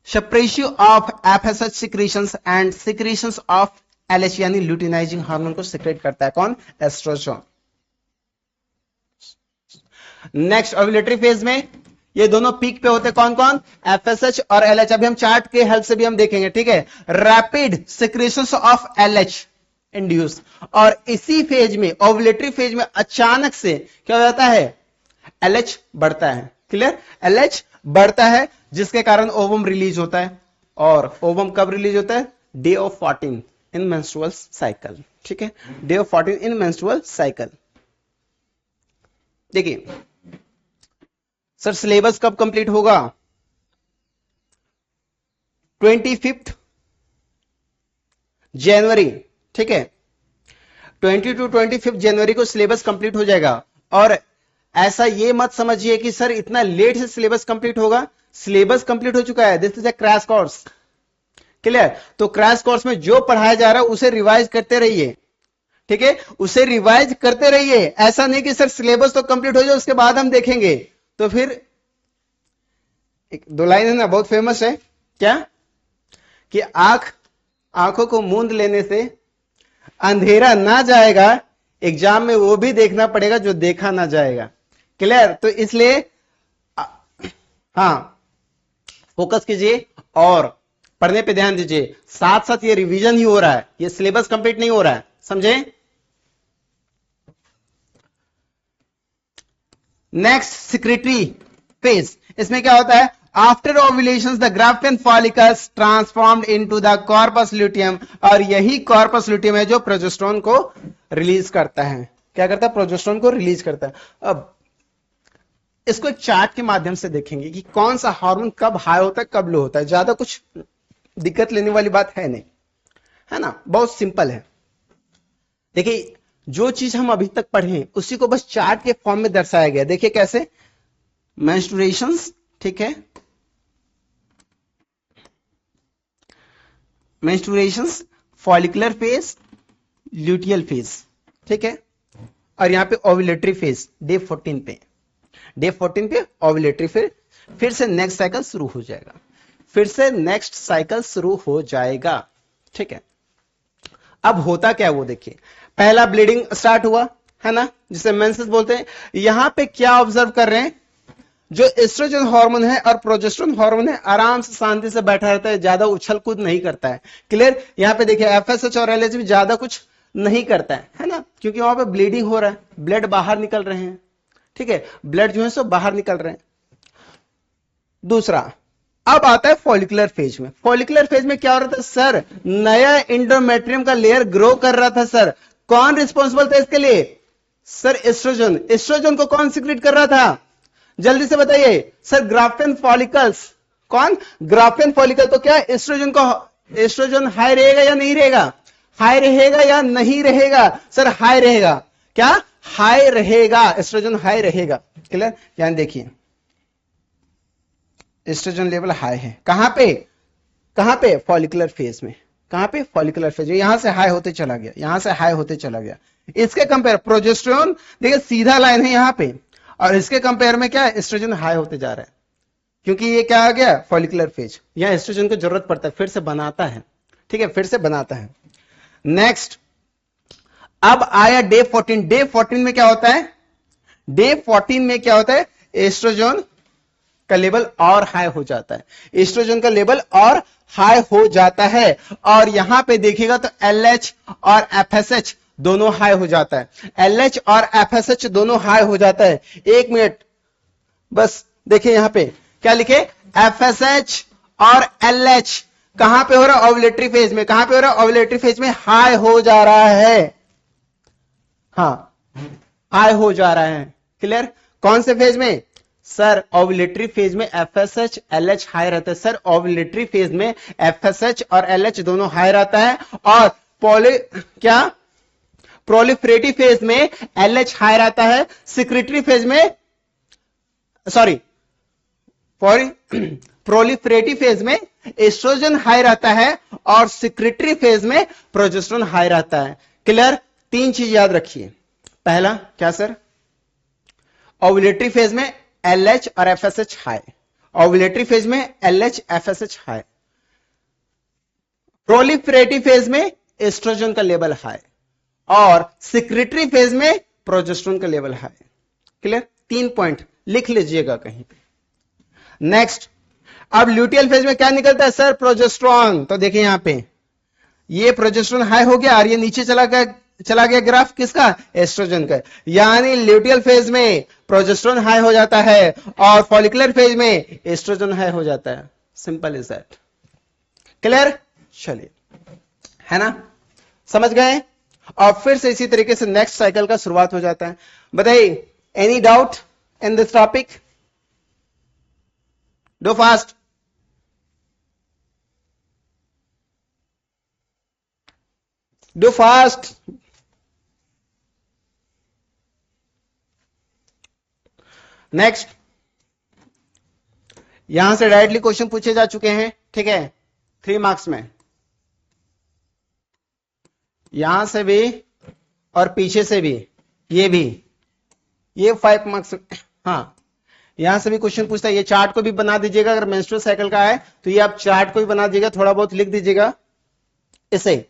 [SPEAKER 1] suppression of FSH secretions and secretions of LH, यानी ल्यूटिनाइजिंग हार्मोन को सिक्रेट करता है कौन, एस्ट्रोजन। नेक्स्ट, ओव्यूलेटरी फेज में ये दोनों पीक पे होते, कौन कौन, एफएसएच और एलएच। अभी हम चार्ट के हेल्प से भी हम देखेंगे, ठीक है। Rapid secretions of LH induce, और इसी फेज में, ओव्यूलेटरी फेज में अचानक से क्या हो जाता है, एलएच बढ़ता है। क्लियर, एलएच बढ़ता है, जिसके कारण ओवम रिलीज होता है, और ओवम कब रिलीज होता है, day of 14 in menstrual cycle, ठीक है, day of 14 in menstrual cycle. देखिए सर, सिलेबस कब कंप्लीट होगा, 25 जनवरी, ठीक है, 20 to 25 जनवरी को सिलेबस कंप्लीट हो जाएगा। और ऐसा ये मत समझिए कि सर इतना लेट से सिलेबस कंप्लीट होगा, सिलेबस कंप्लीट हो चुका है, this is a crash course. Clear, तो क्रैश कोर्स में जो पढ़ाया जा रहा है उसे रिवाइज करते रहिए, ठीक है, उसे रिवाइज करते रहिए। ऐसा नहीं कि सर सिलेबस तो कंप्लीट हो जाए उसके बाद हम देखेंगे, तो फिर एक दो लाइन है ना, बहुत फेमस है, क्या, कि आंखों को मूंद लेने से अंधेरा ना जाएगा, एग्जाम में वो भी देखना पड़ेगा जो देखा ना जाएगा। क्लियर, तो इसलिए हाँ, फोकस कीजिए और पढ़ने पे ध्यान दीजिए, साथ साथ ये रिवीजन ही हो रहा है, ये सिलेबस कंप्लीट नहीं हो रहा है, समझे। नेक्स्ट, सिक्रेटरी फेज, इसमें क्या होता है, after ovulation the Graafian follicles transformed into the corpus luteum, और यही कॉर्पस ल्यूटियम है जो प्रोजेस्टेरोन को रिलीज करता है। क्या करता है, प्रोजेस्टेरोन को रिलीज करता है। अब इसको एक चार्ट के माध्यम से देखेंगे कि कौन सा हार्मोन कब हाई होता है, कब लो होता है। ज्यादा कुछ दिक्कत लेने वाली बात है नहीं, है ना, बहुत सिंपल है। देखिए, जो चीज हम अभी तक पढ़े उसी को बस चार्ट के फॉर्म में दर्शाया गया। देखिए कैसे, मेंस्ट्रुएशंस, ठीक है, मेंस्ट्रुएशंस, फॉलिकुलर फेज, ल्यूटियल फेज, ठीक है, और यहां पे ओव्यूलेटरी फेज डे 14 पे, डे 14 पे ओव्यूलेटरी, फिर से नेक्स्ट साइकिल शुरू हो जाएगा, फिर से नेक्स्ट साइकिल शुरू हो जाएगा, ठीक है। अब होता क्या है वो देखिए, पहला ब्लीडिंग स्टार्ट हुआ, है ना, जिसे मेंसेस बोलते हैं। यहां पे क्या ऑब्जर्व कर रहे हैं, जो एस्ट्रोजन हार्मोन है और प्रोजेस्टेरोन हार्मोन है, आराम से शांति से बैठा रहता है, ज्यादा उछल कूद नहीं करता है। क्लियर, यहां पे देखिए एफएसएच और एलएच भी ज्यादा कुछ नहीं करता है ना, क्योंकि वहां पे ब्लीडिंग हो रहा है, ब्लड बाहर निकल रहे हैं, ठीक है, ब्लड जो है सो बाहर निकल रहे हैं। दूसरा, अब आता है फॉलिकुलर फेज में। फॉलिकुलर फेज में क्या हो रहा था सर, नया एंडोमेट्रियम का लेयर ग्रो कर रहा था सर। कौन रिस्पॉन्सिबल था इसके लिए, सर एस्ट्रोजन। एस्ट्रोजन को कौन सिक्रेट कर रहा था, जल्दी से बताइए सर। ग्राफियन फॉलिकल्स, कौन? Graafian follicle. तो क्या एस्ट्रोजन हाई रहेगा या नहीं रहेगा? हाई रहेगा या नहीं रहेगा? सर हाई रहेगा। क्या? हाई रहेगा, एस्ट्रोजन हाई रहेगा। क्लियर? यानी देखिए एस्ट्रोजन लेवल हाई है कहां पे? कहां पे? फॉलिकुलर फेज में। कहां पे? फॉलिकुलर फेज में। यहां से हाई होते चला गया, यहां से हाई होते चला गया। इसके कंपेयर प्रोजेस्टेरोन देखिए सीधा लाइन है यहां पे, और इसके कंपेयर में क्या है? एस्ट्रोजन हाई होते जा रहा है, क्योंकि ये क्या आ गया? Follicular phase. यहां एस्ट्रोजन को जरूरत पड़ता है, फिर से बनाता है। ठीक है, फिर से बनाता है। नेक्स्ट, अब आया डे 14। डे 14 में क्या होता है? डे 14 में क्या होता है? एस्ट्रोजन का लेवल और हाई हो जाता है। एस्ट्रोजन का लेवल और हाई हो जाता है, और यहां पे देखिएगा तो एलएच और एफएसएच दोनों हाई हो जाता है। एलएच और एफएसएच दोनों हाई हो जाता है। एक मिनट बस देखिए यहां पे क्या लिखे? एफएसएच और एलएच कहां पे हो रहा है? ओव्यूलेटरी फेज में। कहां पे हो रहा है? ओव्यूलेटरी फेज में हाई हो जा रहा है। हाँ, हाई हो जा रहा है। क्लियर? कौन से फेज में? सर ओव्यूलेटरी फेज में एफएसएच एलएच हाई रहता है। सर ओव्यूलेटरी फेज में एफएसएच और एलएच दोनों हाई रहता है, और प्रोलिफरेटिव फेज में एलएच हाई रहता है। सिक्रेटरी फेज में, सॉरी, प्रोलिफरेटिव फेज में एस्ट्रोजन हाई रहता है, और सिक्रेटरी फेज में प्रोजेस्टेरोन हाई रहता है। क्लियर? 3 चीज याद रखिए। पहला क्या सर? ओव्यूलेटरी फेज में एलएच और एफएसएच हाई। ओव्यूलेटरी फेज में LH FSH high. Proliferative phase में एस्ट्रोजन का लेवल हाई, और सिक्रेटरी फेज में प्रोजेस्टेरोन का लेवल हाई। क्लियर? 3 पॉइंट लिख लीजिएगा कहीं पे। नेक्स्ट, अब ल्यूटियल फेज में क्या निकलता है सर? प्रोजेस्टेरोन। तो देखिए यहां पे ये प्रोजेस्टेरोन हाई हो गया, और ये नीचे चला गया ग्राफ किसका? एस्ट्रोजन का। यानी ल्यूटियल फेज में प्रोजेस्टेरोन हाई हो जाता है, और फॉलिकुलर फेज में एस्ट्रोजन हाई हो जाता है। Simple is that. क्लियर? चलिए, है ना? समझ गए? और फिर से इसी तरीके से नेक्स्ट साइकिल का शुरुआत हो जाता है। बताइए, any doubt in this topic? Do fast. Do fast. Next, यहां से डायरेक्टली क्वेश्चन पूछे जा चुके हैं। ठीक है, 3 मार्क्स में, यहां से भी और पीछे से भी, ये भी, ये 5 मार्क्स। हाँ, यहां से भी क्वेश्चन पूछता है। ये चार्ट को भी बना दीजिएगा, अगर मेंस्ट्रुअल साइकिल का है तो ये आप चार्ट को भी बना दीजिएगा, थोड़ा बहुत लिख दीजिएगा इसे,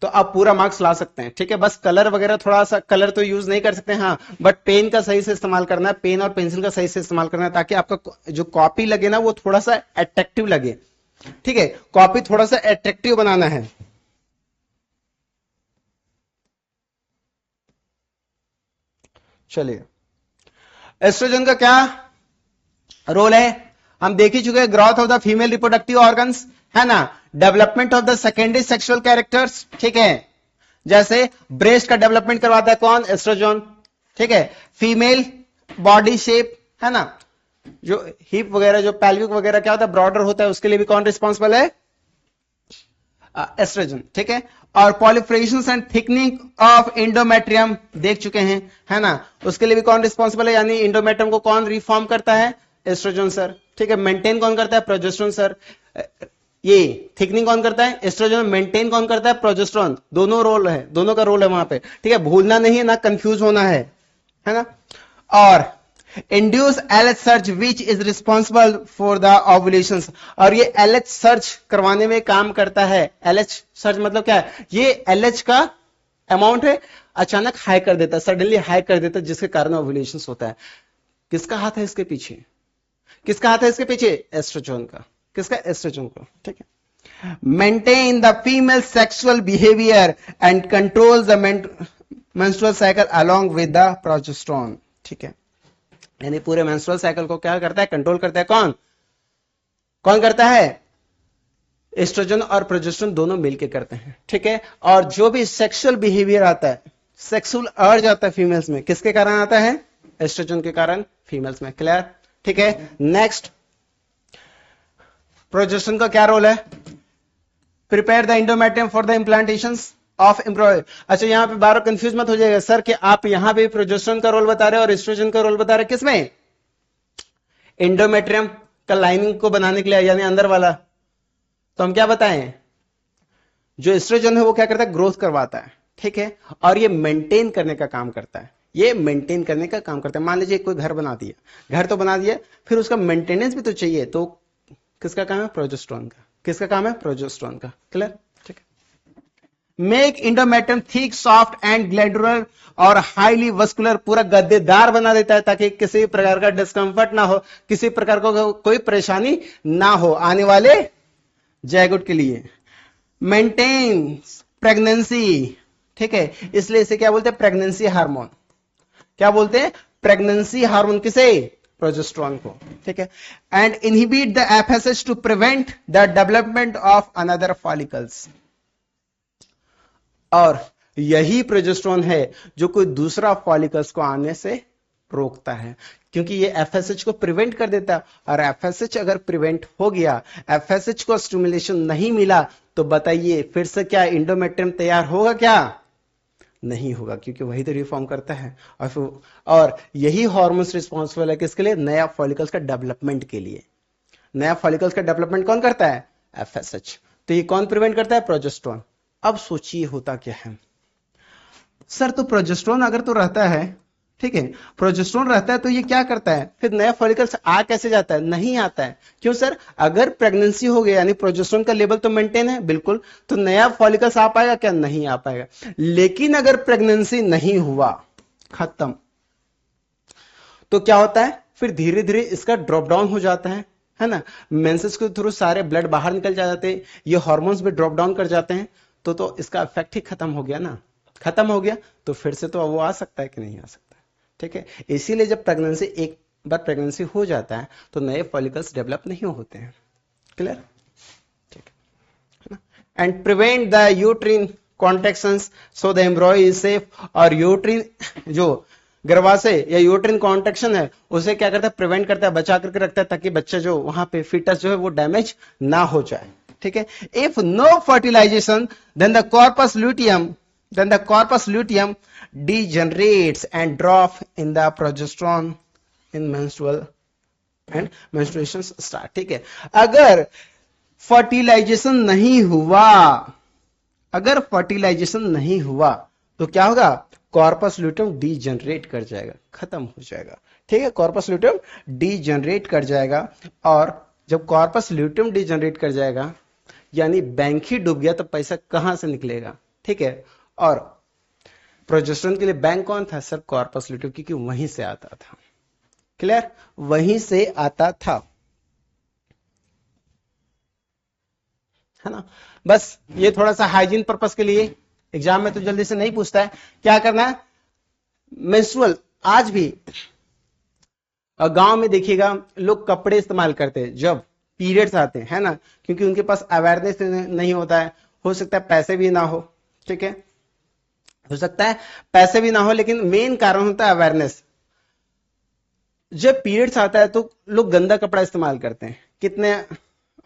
[SPEAKER 1] तो आप पूरा मार्क्स ला सकते हैं। ठीक है, बस कलर वगैरह थोड़ा सा, कलर तो यूज नहीं कर सकते हैं, हाँ, बट पेन का सही से इस्तेमाल करना है, पेन और पेंसिल का सही से इस्तेमाल करना है, ताकि आपका जो कॉपी लगे ना वो थोड़ा सा अट्रैक्टिव लगे। ठीक है, कॉपी थोड़ा सा अट्रैक्टिव बनाना है। चलिए, एस्ट्रोजन का क्या रोल है हम देख ही चुके हैं। Growth of the female reproductive organs, है ना, development of the secondary sexual characters. ठीक है, जैसे ब्रेस्ट का डेवलपमेंट करवाता है कौन? एस्ट्रोजन। ठीक है, फीमेल बॉडी शेप, है ना, जो हिप वगैरह, जो पैल्विक वगैरह क्या होता है, ब्रॉडर होता है, उसके लिए भी कौन रिस्पॉन्सिबल है? एस्ट्रोजन। ठीक है, और proliferation and thickening of endometrium देख चुके हैं, है ना, उसके लिए भी कौन रिस्पॉन्सिबल है? यानी इंडोमेट्रियम को कौन रिफॉर्म करता है? Estrogen sir. ठीक है, मेंटेन कौन करता है? Progesterone sir. ये थिकनिंग कौन करता है? एस्ट्रोजन। मेंटेन कौन करता है? प्रोजेस्टेरोन। दोनों रोल है, दोनों का रोल है वहां पे। ठीक है, भूलना नहीं है ना, कंफ्यूज होना है ना। और induce LH surge which is responsible for the ovulations, और ये एलएच सर्च करवाने में काम करता है। एलएच सर्च मतलब क्या है? ये एलएच का अमाउंट है, अचानक हाई कर देता है, सडनली हाई कर देता है, जिसके कारण ओव्यूलेशंस होता है। किसका हाथ है इसके पीछे? किसका हाथ है इसके पीछे? एस्ट्रोजन का। किसका? एस्ट्रोजन का। ठीक है, maintain the female sexual behaviour and control the menstrual cycle along with the progesterone. ठीक है, यानी पूरे मेंस्ट्रुअल साइकिल को क्या करता है? कंट्रोल करता है। कौन कौन करता है? एस्ट्रोजन और प्रोजेस्टेरोन दोनों मिलकर करते हैं। ठीक है, और जो भी सेक्सुअल बिहेवियर आता है, सेक्सुअल अर्ज आता है फीमेल्स में, किसके कारण आता है? एस्ट्रोजन के कारण फीमेल्स में। क्लियर? ठीक है। नेक्स्ट, प्रोजेस्टेरोन का क्या रोल है? Prepare the endometrium for the implantation of एम्ब्रॉय। अच्छा, यहां पे बार कंफ्यूज मत हो जाएगा सर कि आप यहां पे प्रोजेस्टेरोन का रोल बता रहे हो और एस्ट्रोजन का रोल बता रहे हो, किसमें? एंडोमेट्रियम का लाइनिंग को बनाने के लिए, यानी अंदर वाला। तो हम क्या बताएं, जो एस्ट्रोजन है वो क्या करता है? ग्रोथ करवाता है, ठीक है, और ये मेंटेन करने का काम करता है। ये मेंटेन करने का काम करता है। मान लीजिए कोई घर बना दिया, घर तो बना दिया, फिर उसका मेंटेनेंस भी तो चाहिए, तो किसका काम है? प्रोजेस्टेरोन का। किसका काम है? प्रोजेस्टेरोन का। क्लियर? ठीक है। Make endometrium thick, soft and glandular और हाईली वस्कुलर, पूरा गद्देदार बना देता है ताकि किसी प्रकार का डिस्कंफर्ट ना हो, किसी प्रकार को कोई परेशानी ना हो आने वाले जायगोट के लिए। मेंटेन्स प्रेगनेंसी, ठीक है, इसलिए इसे क्या बोलते हैं? Pregnancy hormone. क्या बोलते हैं? Pregnancy hormone. किसे? प्रोजेस्टेरोन को। ठीक है। And inhibit the FSH to prevent the development of another follicles. और यही प्रोजेस्टेरोन है जो कोई दूसरा फॉलिकल्स को आने से रोकता है, क्योंकि ये एफएसएच को प्रिवेंट कर देता है। और एफएसएच अगर प्रिवेंट हो गया, एफएसएच को स्टिमुलेशन नहीं मिला, तो बताइए फिर से क्या इंडोमेट्रियम तैयार होगा? क्या नहीं होगा, क्योंकि वही तो रिफॉर्म करता है। और यही हार्मोन्स रिस्पॉन्सिबल है किसके लिए? नया फॉलिकल्स का डेवलपमेंट के लिए। नया फॉलिकल्स का डेवलपमेंट कौन करता है? एफएसएच। तो ये कौन प्रिवेंट करता है? प्रोजेस्टेरोन। अब सोचिए होता क्या है सर, तो प्रोजेस्टेरोन अगर तो रहता है, ठीक है, प्रोजेस्टेरोन रहता है तो ये क्या करता है? फिर नया फॉलिकल्स आ कैसे जाता है? नहीं आता है। क्यों सर? अगर प्रेगनेंसी हो गई यानी प्रोजेस्टेरोन का लेवल तो मेंटेन है, बिल्कुल, तो नया फॉलिकल्स आ पाएगा क्या? नहीं आ पाएगा। लेकिन अगर प्रेगनेंसी नहीं हुआ, खत्म, तो क्या होता है? फिर धीरे धीरे इसका ड्रॉप डाउन हो जाता है ना। मेंसेस के थ्रू सारे ब्लड बाहर निकल जाते हैं, ये हार्मोन्स भी ड्रॉप डाउन कर जाते हैं, तो इसका इफेक्ट ही खत्म हो गया ना। खत्म हो गया तो फिर से तो वो आ सकता है कि नहीं आ सकता? ठीक है। इसीलिए जब प्रेगनेंसी, एक बार प्रेगनेंसी हो जाता है तो नए फॉलिकल्स डेवलप नहीं होते हैं। क्लियर? ठीक है ना। And prevent the uterine contractions so the एम्ब्रॉय is safe. और यूट्रिन जो गर्भाशय या यूट्रिन कॉन्ट्रैक्शन है उसे क्या करता है? प्रिवेंट करता है, बचा करके रखता है, ताकि बच्चा जो वहां पे फीटस जो है वो डैमेज ना हो जाए। ठीक है। If no fertilization then the corpus luteum degenerates and drop in the progesterone in menstrual and menstruation start। ठीक है। अगर फर्टिलाइजेशन नहीं हुआ, अगर फर्टिलाइजेशन नहीं हुआ तो क्या होगा? कॉर्पस ल्यूटियम डीजनरेट कर जाएगा, खत्म हो जाएगा। ठीक है। कॉर्पस ल्यूटियम डीजनरेट कर जाएगा, और जब कॉर्पस ल्यूटियम डीजनरेट कर जाएगा यानी बैंक ही डूब गया, तो पैसा कहां से निकलेगा? ठीक है। और प्रोजेस्टेरोन के लिए बैंक कौन था? सर कॉर्पस ल्यूटियम, क्योंकि वहीं से आता था। क्लियर? वहीं से आता था, है ना। बस ये थोड़ा सा हाइजीन पर्पस के लिए, एग्जाम में तो जल्दी से नहीं पूछता है। क्या करना है? मेंस्ट्रुअल, आज भी गांव में देखिएगा लोग कपड़े इस्तेमाल करते हैं जब पीरियड्स आते हैं, है ना, क्योंकि उनके पास अवेयरनेस नहीं होता है। हो सकता है पैसे भी ना हो, ठीक है, हो सकता है पैसे भी ना हो, लेकिन मेन कारण होता है अवेयरनेस। जब पीरियड्स आता है तो लोग गंदा कपड़ा इस्तेमाल करते हैं। कितने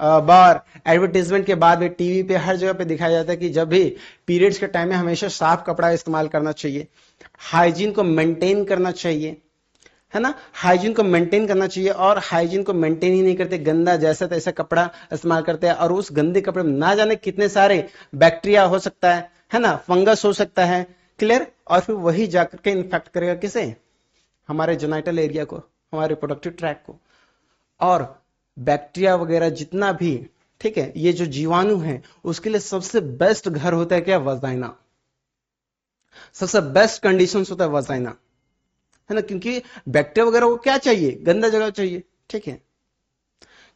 [SPEAKER 1] बार एडवर्टीजमेंट के बाद भी टीवी पे हर जगह पे दिखाया जाता है कि जब भी पीरियड्स के टाइम में हमेशा साफ कपड़ा इस्तेमाल करना चाहिए, हाइजीन को मेंटेन करना चाहिए, है ना, हाइजीन को मेंटेन करना चाहिए। और हाइजीन को मेंटेन ही नहीं करते, गंदा जैसा तैसा कपड़ा इस्तेमाल करते हैं, और उस गंदे कपड़े में ना जाने कितने सारे बैक्टीरिया हो सकता है ना, फंगस हो सकता है। क्लियर? और फिर वही जाकर के इन्फेक्ट करेगा किसे? हमारे जेनाइटल एरिया को, हमारे रिप्रोडक्टिव ट्रैक को। और बैक्टीरिया वगैरह जितना भी, ठीक है, ये जो जीवाणु है उसके लिए सबसे बेस्ट घर होता है क्या? वजाइना। सबसे बेस्ट कंडीशंस होता है वजाइना, है ना, क्योंकि बैक्टीरिया वगैरह को क्या चाहिए? गंदा जगह चाहिए। ठीक है।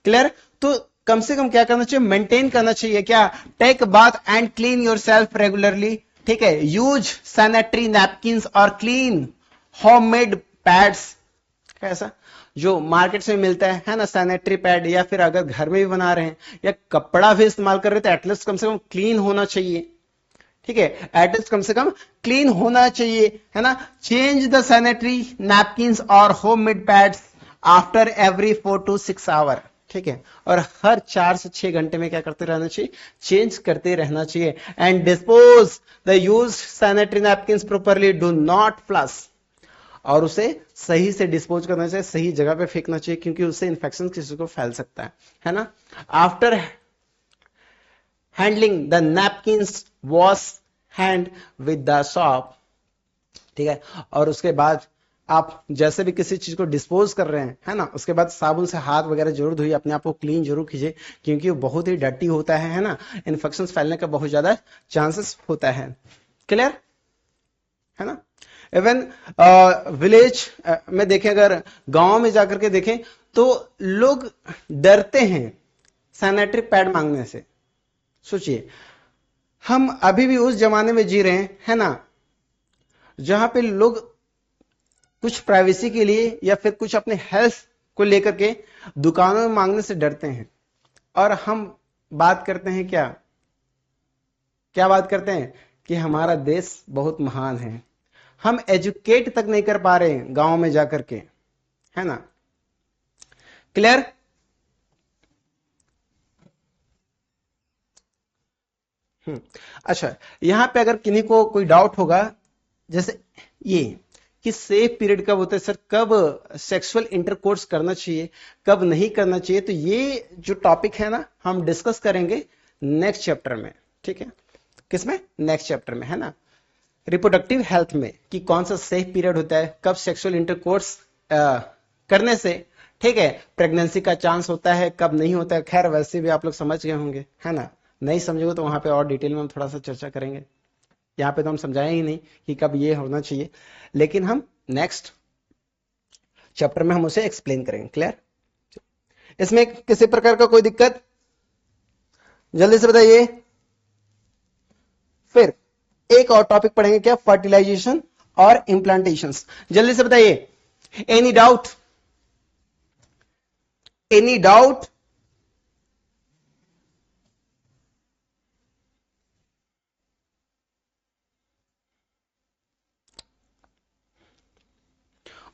[SPEAKER 1] क्लियर? तो कम से कम क्या करना चाहिए? मेंटेन करना चाहिए क्या? Take bath and clean yourself regularly. ठीक है। यूज सैनिटरी नैपकिंस और क्लीन होममेड पैड्स। कैसा? जो मार्केट से मिलता है ना, सैनिटरी पैड, या फिर अगर घर में भी बना रहे हैं या कपड़ा भी इस्तेमाल कर रहे हैं तो एटलीस्ट कम से कम क्लीन होना चाहिए। ठीक है, एटलीस्ट कम से कम क्लीन होना चाहिए, है ना। चेंज द सैनिटरी नैपकिंस और home made pads after every 4 to 6 hour, ठीक है, और हर 4 से 6 घंटे में क्या करते रहना चाहिए, चेंज करते रहना चाहिए। And dispose the use sanitary napkins properly, do not flush, और उसे सही से डिस्पोज करना चाहिए, सही जगह पे फेंकना चाहिए, क्योंकि उससे इंफेक्शन किसी को फैल सकता है ना। After handling the napkins wash hand with the shop, ठीक है, और उसके बाद आप जैसे भी किसी चीज को डिस्पोज कर रहे हैं, है ना, उसके बाद साबुन से हाथ वगैरह जरूर धोइए, अपने आप को क्लीन जरूर कीजिए, क्योंकि वो बहुत ही डर्टी होता है ना, इन्फेक्शन फैलने का बहुत ज्यादा चांसेस होता है। क्लियर है ना। इवन विलेज में देखें, अगर गांव में जाकर के देखें तो लोग डरते हैं सैनिटरी पैड मांगने से। सोचिए, हम अभी भी उस जमाने में जी रहे हैं, है ना, जहां पे लोग कुछ प्राइवेसी के लिए या फिर कुछ अपने हेल्थ को लेकर के दुकानों में मांगने से डरते हैं। और हम बात करते हैं क्या क्या बात करते हैं कि हमारा देश बहुत महान है। हम एजुकेट तक नहीं कर पा रहे हैं गांव में जाकर के, है ना। क्लियर। अच्छा, यहां पे अगर किन्हीं को कोई डाउट होगा, जैसे ये कि सेफ पीरियड कब होता है सर, कब सेक्सुअल इंटरकोर्स करना चाहिए, कब नहीं करना चाहिए, तो ये जो टॉपिक है ना, हम डिस्कस करेंगे नेक्स्ट चैप्टर में, ठीक है। किसमें? नेक्स्ट चैप्टर में, है ना, रिप्रोडक्टिव हेल्थ में, कि कौन सा सेफ पीरियड होता है, कब सेक्सुअल इंटरकोर्स करने से, ठीक है, प्रेगनेंसी का चांस होता है, कब नहीं होता है। खैर वैसे भी आप लोग समझ गए होंगे, है ना। नहीं समझोगे तो वहां पे और डिटेल में हम थोड़ा सा चर्चा करेंगे। यहाँ पे तो हम समझाए ही नहीं कि कब ये होना चाहिए, लेकिन हम नेक्स्ट चैप्टर में हम उसे एक्सप्लेन करेंगे। क्लियर। इसमें किसी प्रकार का कोई दिक्कत, जल्दी से बताइए। फिर एक और टॉपिक पढ़ेंगे, क्या, फर्टिलाइजेशन और इम्प्लांटेशन। जल्दी से बताइए, एनी डाउट, एनी डाउट।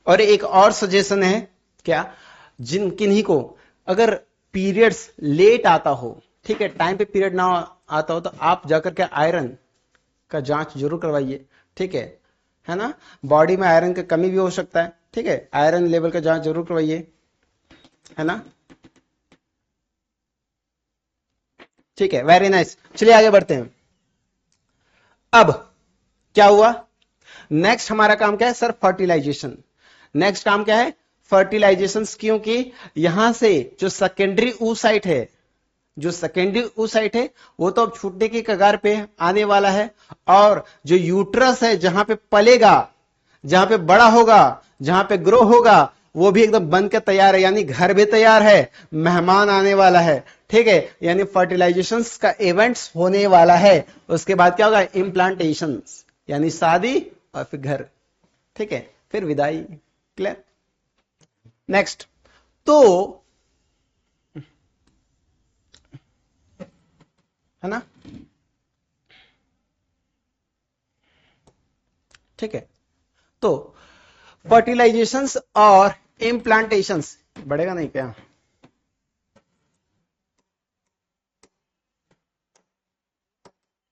[SPEAKER 1] और एक और सजेशन है, क्या, जिन किन्हीं को अगर पीरियड्स लेट आता हो, ठीक है, टाइम पे पीरियड ना आता हो, तो आप जाकर के आयरन का जांच जरूर करवाइए, ठीक है ना। बॉडी में आयरन की कमी भी हो सकता है, ठीक है, आयरन लेवल का जांच जरूर करवाइए, है ना। ठीक है, वेरी नाइस। चलिए आगे बढ़ते हैं। अब क्या हुआ, नेक्स्ट हमारा काम क्या है सर, फर्टिलाइजेशन। नेक्स्ट काम क्या है, फर्टिलाइजेशन, क्योंकि यहां से जो सेकेंडरी oocyte है, जो सेकेंडरी oocyte है, वो तो अब छूटने की कगार पे आने वाला है। और जो यूट्रस है, जहां पे पलेगा, जहां पे बड़ा होगा, जहां पे ग्रो होगा, वो भी एकदम बन के तैयार है, यानी घर भी तैयार है, मेहमान आने वाला है, ठीक है, यानी फर्टिलाइजेशन का इवेंट्स होने वाला है। उसके बाद क्या होगा, इम्प्लांटेशन, यानी शादी, और फिर घर, ठीक है, फिर विदाई। क्लियर। नेक्स्ट, तो है ना, ठीक है, तो फर्टिलाइजेशंस और इम्प्लांटेशंस, बढ़ेगा नहीं क्या,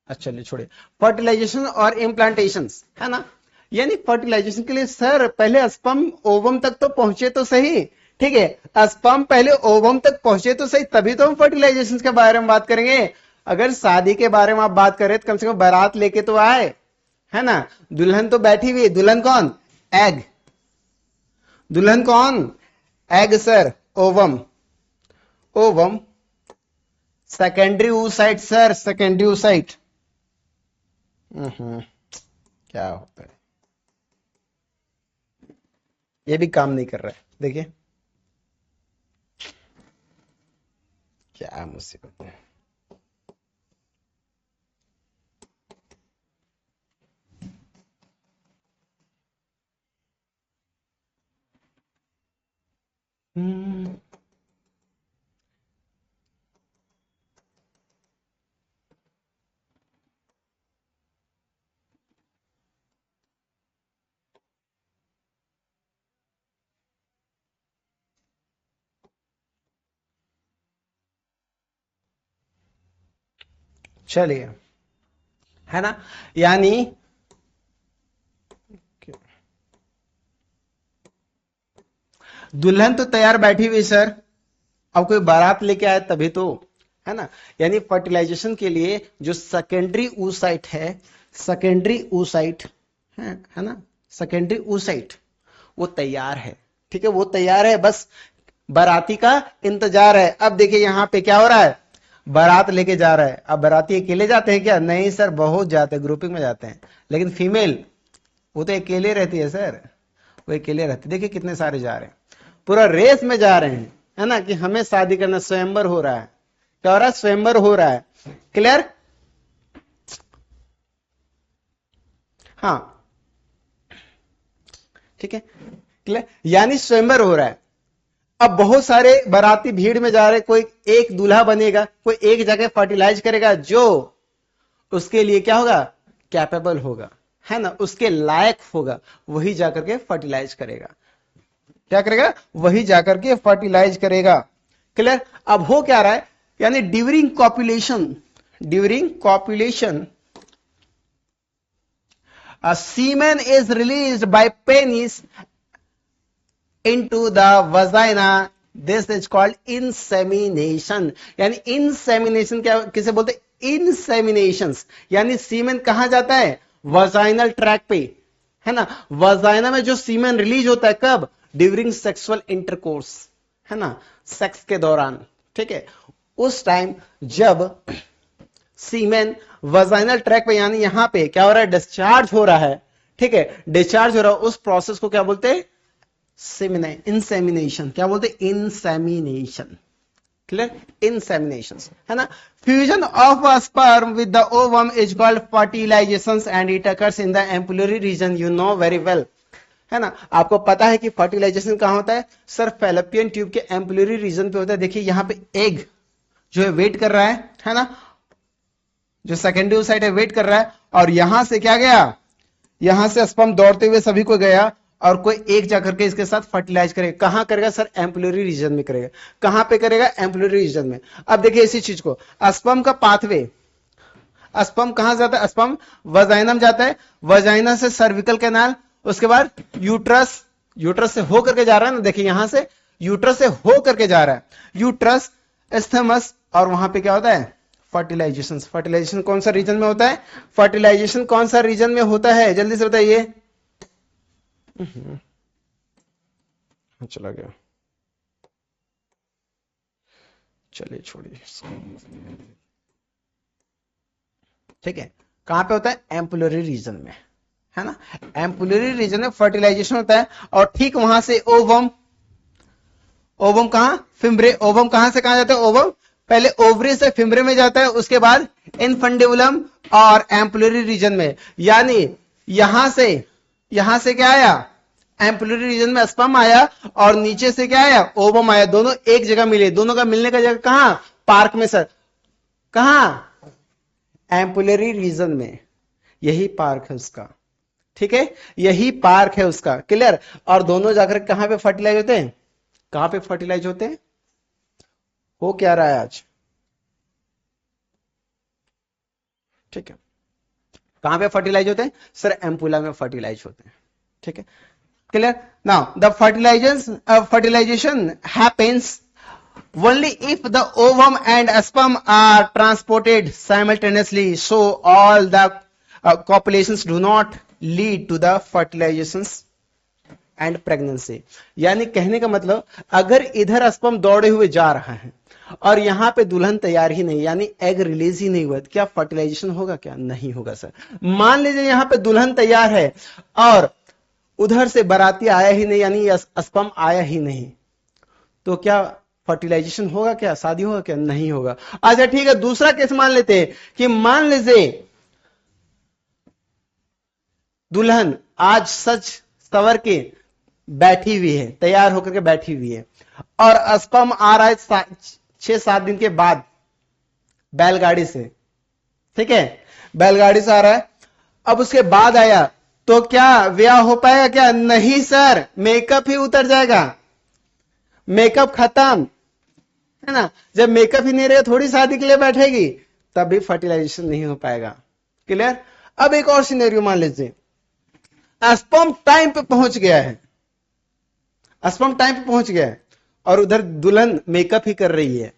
[SPEAKER 1] अच्छा चलिए छोड़िए, फर्टिलाइजेशन और इम्प्लांटेशन, है ना। यानी फर्टिलाइजेशन के लिए सर पहले स्पर्म ओवम तक तो पहुंचे तो सही, ठीक है, स्पर्म पहले ओवम तक पहुंचे तो सही, तभी तो हम फर्टिलाइजेशन के बारे में बात करेंगे। अगर शादी के बारे में आप बात करें तो कम से कम बारात लेके तो आए, है ना, दुल्हन तो बैठी हुई, दुल्हन कौन, एग, दुल्हन कौन, egg sir, ovum, ovum, secondary oocyte sir, secondary oocyte। क्या होता है, ये भी काम नहीं कर रहा है, देखिए क्या मुसीबत है। हम्म, चलिए, है ना, यानी दुल्हन तो तैयार बैठी हुई सर, अब कोई बारात लेके आए तभी तो, है ना। यानी फर्टिलाइजेशन के लिए जो सेकेंडरी oocyte है, सेकेंडरी oocyte है ना, सेकेंडरी oocyte वो तैयार है, ठीक है, वो तैयार है, बस बाराती का इंतजार है। अब देखिए यहां पे क्या हो रहा है, बारात लेके जा रहा है। अब बाराती अकेले जाते हैं क्या? नहीं सर, बहुत जाते हैं, ग्रुपिंग में जाते हैं। लेकिन फीमेल वो तो अकेले रहती है सर, वो अकेले रहती है। देखिए कितने सारे जा रहे हैं, पूरा रेस में जा रहे हैं, है ना, कि हमें शादी करना। स्वयंवर हो रहा है, क्या हो रहा है? स्वयंवर हो रहा है। क्लियर? हाँ, ठीक है, क्लियर, यानी स्वयंवर हो रहा है। अब बहुत सारे बाराती भीड़ में जा रहे, कोई एक दूल्हा बनेगा, कोई एक जगह फर्टिलाइज करेगा, जो उसके लिए क्या होगा? कैपेबल होगा, है ना, उसके लायक होगा, वही जाकर के फर्टिलाइज करेगा। क्या करेगा? वही जाकर के फर्टिलाइज करेगा। क्लियर? अब हो क्या रहा है, यानी during copulation semen is released by penis into the vagina. This is called insemination. यानी insemination क्या किसे बोलते हैं? Inseminations, यानी सीमेन कहां जाता है? वजाइनल ट्रैक पे, है ना। वजाइना में जो सीमेन रिलीज होता है कब? ड्यूरिंग सेक्सुअल इंटरकोर्स, है ना, सेक्स के दौरान, ठीक है, उस टाइम जब सीमेन वजाइनल ट्रैक पे, यानी यहां पे क्या हो रहा है? डिस्चार्ज हो रहा है, ठीक है, डिस्चार्ज हो रहा है, उस प्रोसेस को क्या बोलते हैं? इंसेमिनेशन। क्या बोलते? इंसेमिनेशन। क्लियर? इंसेमिनेशन, है ना। Fusion of sperm with the ovum is called fertilization and it occurs in the ampullary region, you know very well, है ना। आपको पता है कि फर्टिलाइजेशन कहां होता है? सर फैलोपियन ट्यूब के एम्पुलरी रीजन पे होता है। देखिए यहां पे एग जो है वेट कर रहा है ना, जो सेकेंडरी oocyte है वेट कर रहा है, और यहां से क्या गया? यहां से स्पर्म दौड़ते हुए सभी को गया, और कोई एक जाकर के इसके साथ फर्टिलाइज करेगा। कहां करेगा सर? एम्पुलरी रीजन में करेगा। कहां पे करेगा? एम्पुलरी रीजन में। अब देखिए इसी चीज को, स्पर्म का पाथवे, स्पर्म कहां जाता है? स्पर्म वजाइना में जाता है, वजाइना से सर्विकल कैनाल, उसके बाद यूट्रस, यूट्रस से हो करके जा रहा है ना, देखिए यहां से यूट्रस से हो करके जा रहा है, यूट्रस, एस्थेमस, और वहां पे क्या होता है? फर्टिलाइजेशन। फर्टिलाइजेशन कौन सा रीजन में होता है? फर्टिलाइजेशन कौन सा रीजन में होता है? जल्दी से बताइए। चला गया, चलिए छोड़िए, ठीक है। कहां पे होता है? एम्पुलरी रीजन में, है ना। एम्पुलरी रीजन में फर्टिलाइजेशन होता है, और ठीक वहां से ओवम, ओवम कहां? फिम्ब्रे। ओवम कहां से कहां जाता है? ओवम पहले ओवरी से फिम्ब्रे में जाता है, उसके बाद इनफंडिबुलम और एम्पुलरी रीजन में। यानी यहां से क्या आया? एम्पुलरी रीजन में स्पर्म आया, और नीचे से क्या आया? ओवम आया। दोनों एक जगह मिले, दोनों का मिलने का जगह कहां? पार्क में सर। कहां? एम्पुलरी रीजन में, यही पार्क है उसका, ठीक है, यही पार्क है उसका। क्लियर? और दोनों जाकर कहां पे फर्टिलाइज होते हैं? कहां पे फर्टिलाइज होते हैं? हो क्या रहा है आज? ठीक है, कहां पे फर्टिलाइज होते हैं? सर एम्पुला में फर्टिलाइज होते हैं, ठीक है। Clear? Now, the fertilization happens only if the ovum and sperm are transported simultaneously. So, all the copulations do not lead to the fertilizations and pregnancy. यानी कहने का मतलब, अगर इधर स्पर्म दौड़े हुए जा रहा है और यहां पे दुल्हन तैयार ही नहीं, यानी एग रिलीज ही नहीं हुआ, तो क्या फर्टिलाइजेशन होगा? क्या नहीं होगा सर। मान लीजिए यहां पे दुल्हन तैयार है और उधर से बाराती आया ही नहीं, यानी स्पर्म आया ही नहीं, तो क्या फर्टिलाइजेशन होगा? क्या शादी होगा? क्या नहीं होगा। अच्छा ठीक है, दूसरा केस मान लेते हैं कि मान लीजिए दुल्हन आज सज सवर के बैठी हुई है, तैयार होकर के बैठी हुई है, और स्पर्म आ रहा है 6-7 दिन के बाद बैलगाड़ी से, ठीक है, बैलगाड़ी से आ रहा है। अब उसके बाद आया तो क्या ब्याह हो पाएगा? क्या नहीं सर, मेकअप ही उतर जाएगा, मेकअप खत्म, है ना। जब मेकअप ही नहीं रहेगा थोड़ी शादी के लिए बैठेगी, तब भी फर्टिलाइजेशन नहीं हो पाएगा। क्लियर। अब एक और सिनेरियो मान लीजिए, स्पर्म टाइम पे पहुंच गया है, स्पर्म टाइम पे पहुंच गया है और उधर दुल्हन मेकअप ही कर रही है,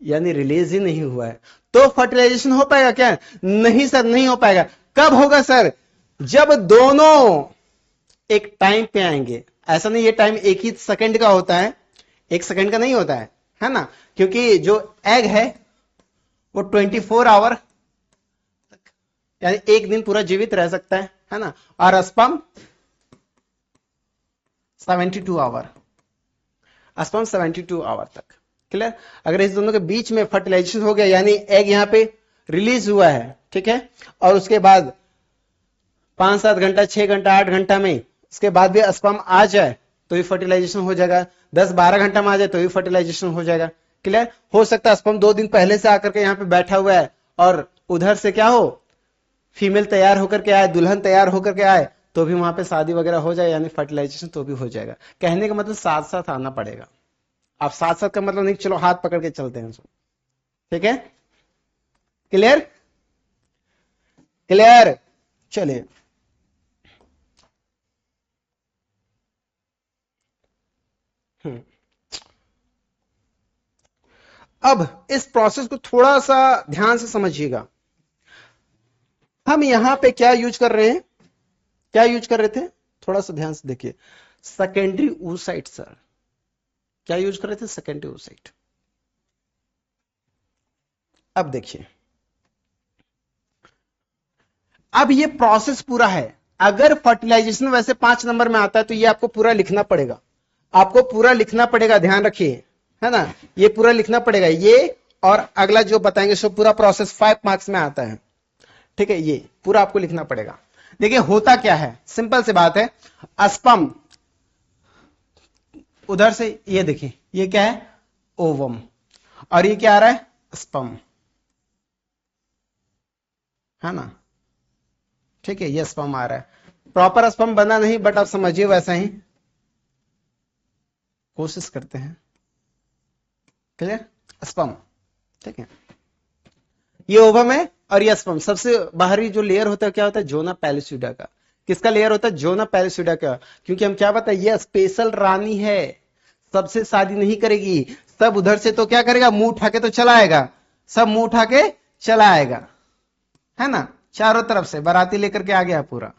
[SPEAKER 1] यानी रिलीज ही नहीं हुआ है, तो फर्टिलाइजेशन हो पाएगा क्या? नहीं सर, नहीं हो पाएगा। कब होगा सर? जब दोनों एक टाइम पे आएंगे। ऐसा नहीं ये टाइम एक ही सेकंड का होता है, एक सेकंड का नहीं होता है ना, क्योंकि जो एग है वो 24 आवर यानी एक दिन पूरा जीवित रह सकता है ना, और स्पर्म 72 आवर, स्पर्म 72 आवर तक। क्लियर। अगर इस दोनों के बीच में फर्टिलाइजेशन हो गया, यानी एग यहां पे रिलीज हुआ है, ठीक है, और उसके बाद 5-7 घंटा, 6 घंटा, 8 घंटा में उसके बाद भी स्पर्म आ जाए तो भी फर्टिलाइजेशन हो जाएगा। 10-12 घंटा में आ जाए तो भी फर्टिलाइजेशन हो जाएगा। क्लियर। हो सकता है स्पर्म 2 दिन पहले से आकर के यहां पे बैठा हुआ है और उधर से क्या हो, फीमेल तैयार होकर के आए, दुल्हन तैयार होकर के आए, तो भी वहां पे शादी वगैरह हो जाए, यानी फर्टिलाइजेशन तो भी हो जाएगा। कहने का मतलब साथ साथ आना पड़ेगा। आप साथ साथ का मतलब नहीं चलो हाथ पकड़ के चलते हैं, ठीक है। क्लियर। क्लियर। चलिए, अब इस प्रोसेस को थोड़ा सा ध्यान से समझिएगा। हम यहां पे क्या यूज कर रहे हैं, क्या यूज कर रहे थे, थोड़ा सा ध्यान से देखिए। सेकेंडरी oocyte सर, क्या यूज कर रहे थे? Secondary oocyte। अब देखिए, अब ये प्रोसेस पूरा है। अगर फर्टिलाइजेशन वैसे 5 नंबर में आता है तो ये आपको पूरा लिखना पड़ेगा, आपको पूरा लिखना पड़ेगा, ध्यान रखिए, है ना, ये पूरा लिखना पड़ेगा ये। और अगला जो बताएंगे सो पूरा प्रोसेस 5 मार्क्स में आता है, ठीक है, ये पूरा आपको लिखना पड़ेगा। देखिए होता क्या है, सिंपल सी बात है। स्पर्म उधर से, ये देखिए ये क्या है, ओवम, और ये क्या आ रहा है, स्पर्म, है ना, ठीक है, ये स्पर्म आ रहा है। प्रॉपर स्पर्म बना नहीं, बट आप समझिए वैसा ही कोशिश करते हैं। क्लियर। स्पर्म, ठीक है, ये ओवम है और ये स्पर्म। सबसे बाहरी जो लेयर होता है क्या होता है, जोना पैलिस्यूडा का। किसका लेयर होता है? जोना पैलिस्यूडा का। क्योंकि हम क्या बताए, ये स्पेशल रानी है, सबसे शादी नहीं करेगी। सब उधर से तो क्या करेगा, मुंह उठा के तो चला आएगा, सब मुंह उठा के चला आएगा, है ना, चारों तरफ से बाराती लेकर के आ गया पूरा,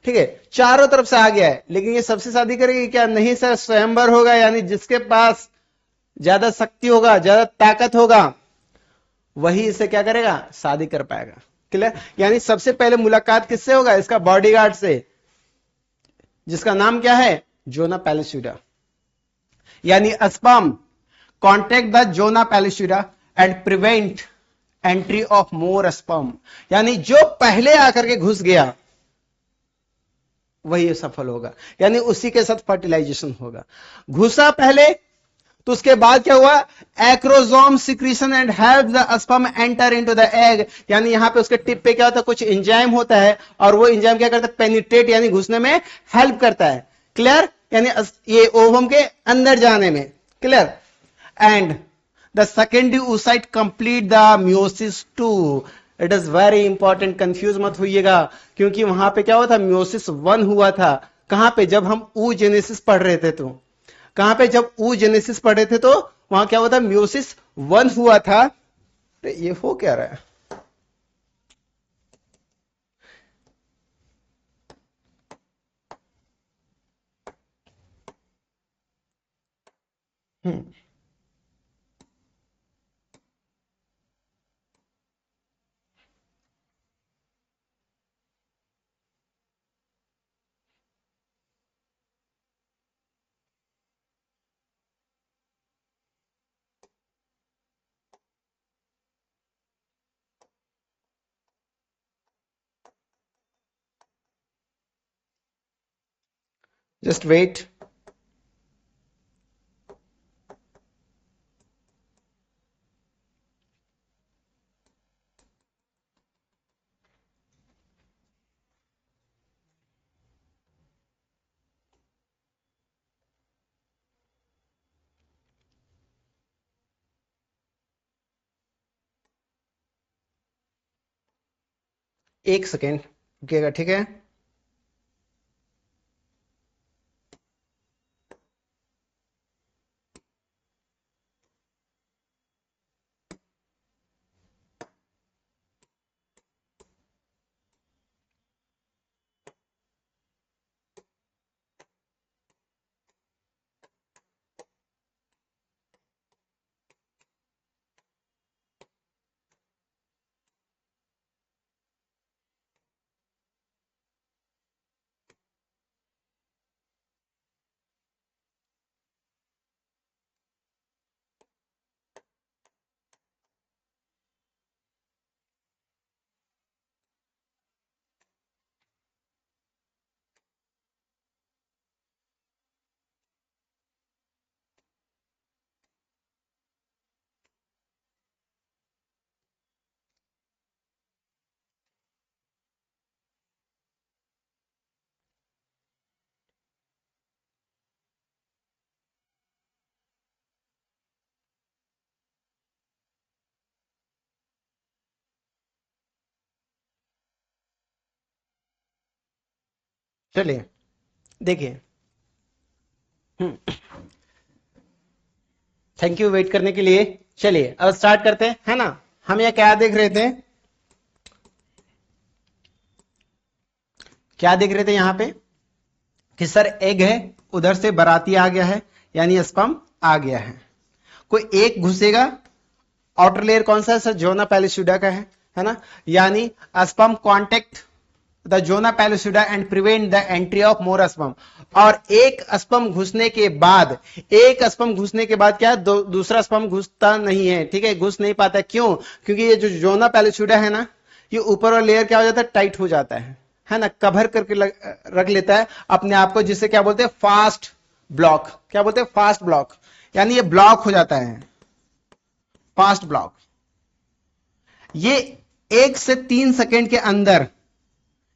[SPEAKER 1] ठीक है, चारों तरफ से आ गया है। लेकिन ये सबसे शादी करेगी क्या? नहीं सर, स्वयंवर होगा, यानी जिसके पास ज्यादा शक्ति होगा, ज्यादा ताकत होगा, वही इसे क्या करेगा, शादी कर पाएगा। क्लियर। यानी सबसे पहले मुलाकात किससे होगा, इसका बॉडीगार्ड से, जिसका नाम क्या है, जोना पैलिस्यूडा। यानी sperm contact the zona pellucida and prevent entry of more sperm, यानी जो पहले आकर के घुस गया वही सफल होगा, यानी उसी के साथ फर्टिलाइजेशन होगा। घुसा पहले तो उसके बाद क्या हुआ, acrosome secretion and help the sperm enter into the egg, यानी यहां पे उसके टिप पे क्या होता है, कुछ एंजाइम होता है, और वो एंजाइम क्या करता है, पेनिट्रेट यानी घुसने में हेल्प करता है। क्लियर। यानी ये ओवम के अंदर जाने में। Clear. And the secondary oocyte complete the meiosis two. It is very important, confuse मत होइएगा, क्योंकि वहां पे क्या हुआ था, म्योसिस 1 हुआ था। कहां पे, जब हम oogenesis पढ़ रहे थे, तो कहां पे, जब oogenesis पढ़े थे तो वहां क्या हुआ था, म्योसिस 1 हुआ था। तो ये हो क्या रहा है, जस्ट वेट। एक सेकेंड रुकिएगा, ठीक है। चलिए देखिए, थैंक यू वेट करने के लिए। चलिए अब स्टार्ट करते हैं, है ना। हम यहाँ क्या देख रहे थे, क्या देख रहे थे यहाँ पे कि सर एग है, उधर से बाराती आ गया है, यानी स्पर्म आ गया है। कोई एक घुसेगा, आउटर लेयर कौन सा है सर, जोना पैलिस्यूडा का है ना। यानी sperm contact the zona pellucida and prevent the entry of more sperm. और एक स्पर्म घुसने के बाद, एक स्पर्म घुसने के बाद क्या दूसरा स्पर्म घुसता नहीं है, ठीक है, घुस नहीं पाता। क्यों? क्योंकि ये जो जोना पैलिस्यूडा है ना, ये ऊपर वाला लेयर क्या हो जाता है, टाइट हो जाता है ना, कवर करके रख लेता है अपने आप को, जिसे क्या बोलते हैं, फास्ट ब्लॉक। क्या बोलते हैं, फास्ट ब्लॉक। यानी ये ब्लॉक हो जाता है, फास्ट ब्लॉक। ये 1 से 3 सेकेंड के अंदर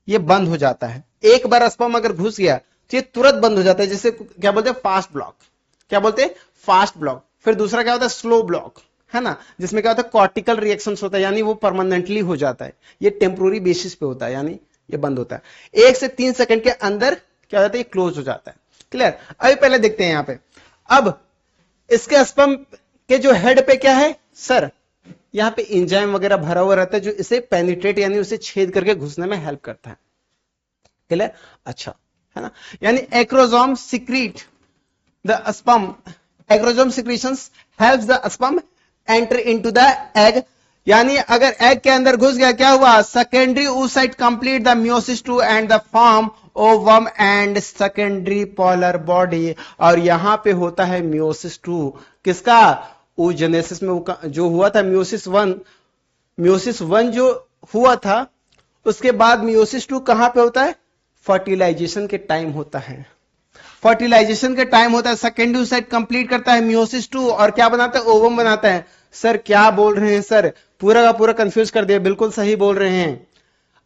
[SPEAKER 1] ये बंद हो जाता है। एक बार स्पर्म अगर घुस गया तो ये तुरंत बंद हो जाता है, जिसे क्या बोलते हैं, फास्ट ब्लॉक। क्या बोलते हैं, फास्ट ब्लॉक। फिर दूसरा क्या होता है, स्लो ब्लॉक, है ना, जिसमें क्या होता है, कॉर्टिकल रिएक्शंस होता है, यानी वो परमानेंटली हो जाता है। ये टेम्पोररी बेसिस पे होता है, यानी ये बंद होता है। 1 से 3 सेकंड के अंदर क्या हो जाता है, ये क्लोज हो जाता है। क्लियर। अभी पहले देखते हैं यहां पे, अब इसके स्पर्म के जो हेड पे क्या है सर, यहां पे एंजाइम वगैरह भरा हुआ रहता है, जो इसे पेनिट्रेट यानी उसे छेद करके घुसने में हेल्प करता है। क्लियर। अच्छा, है ना। यानी acrosome secrete the sperm, acrosome secretions helps the sperm enter into the egg. यानी अगर एग के अंदर घुस गया, क्या हुआ, secondary oocyte complete the meiosis 2 and the form ovum and secondary polar body. और यहां पे होता है मियोसिस 2 किसका, oogenesis में जो हुआ था मियोसिस 1, मियोसिस 1 जो हुआ था, उसके बाद मियोसिस 2 कहां पे होता है, फर्टिलाइजेशन के टाइम होता है। फर्टिलाइजेशन के टाइम होता है, सेकेंडरी oocyte कंप्लीट करता है मियोसिस 2 और क्या बनाता है, ओवम बनाता है। सर क्या बोल रहे हैं सर, पूरा का पूरा कंफ्यूज कर दिया, बिल्कुल सही बोल रहे हैं।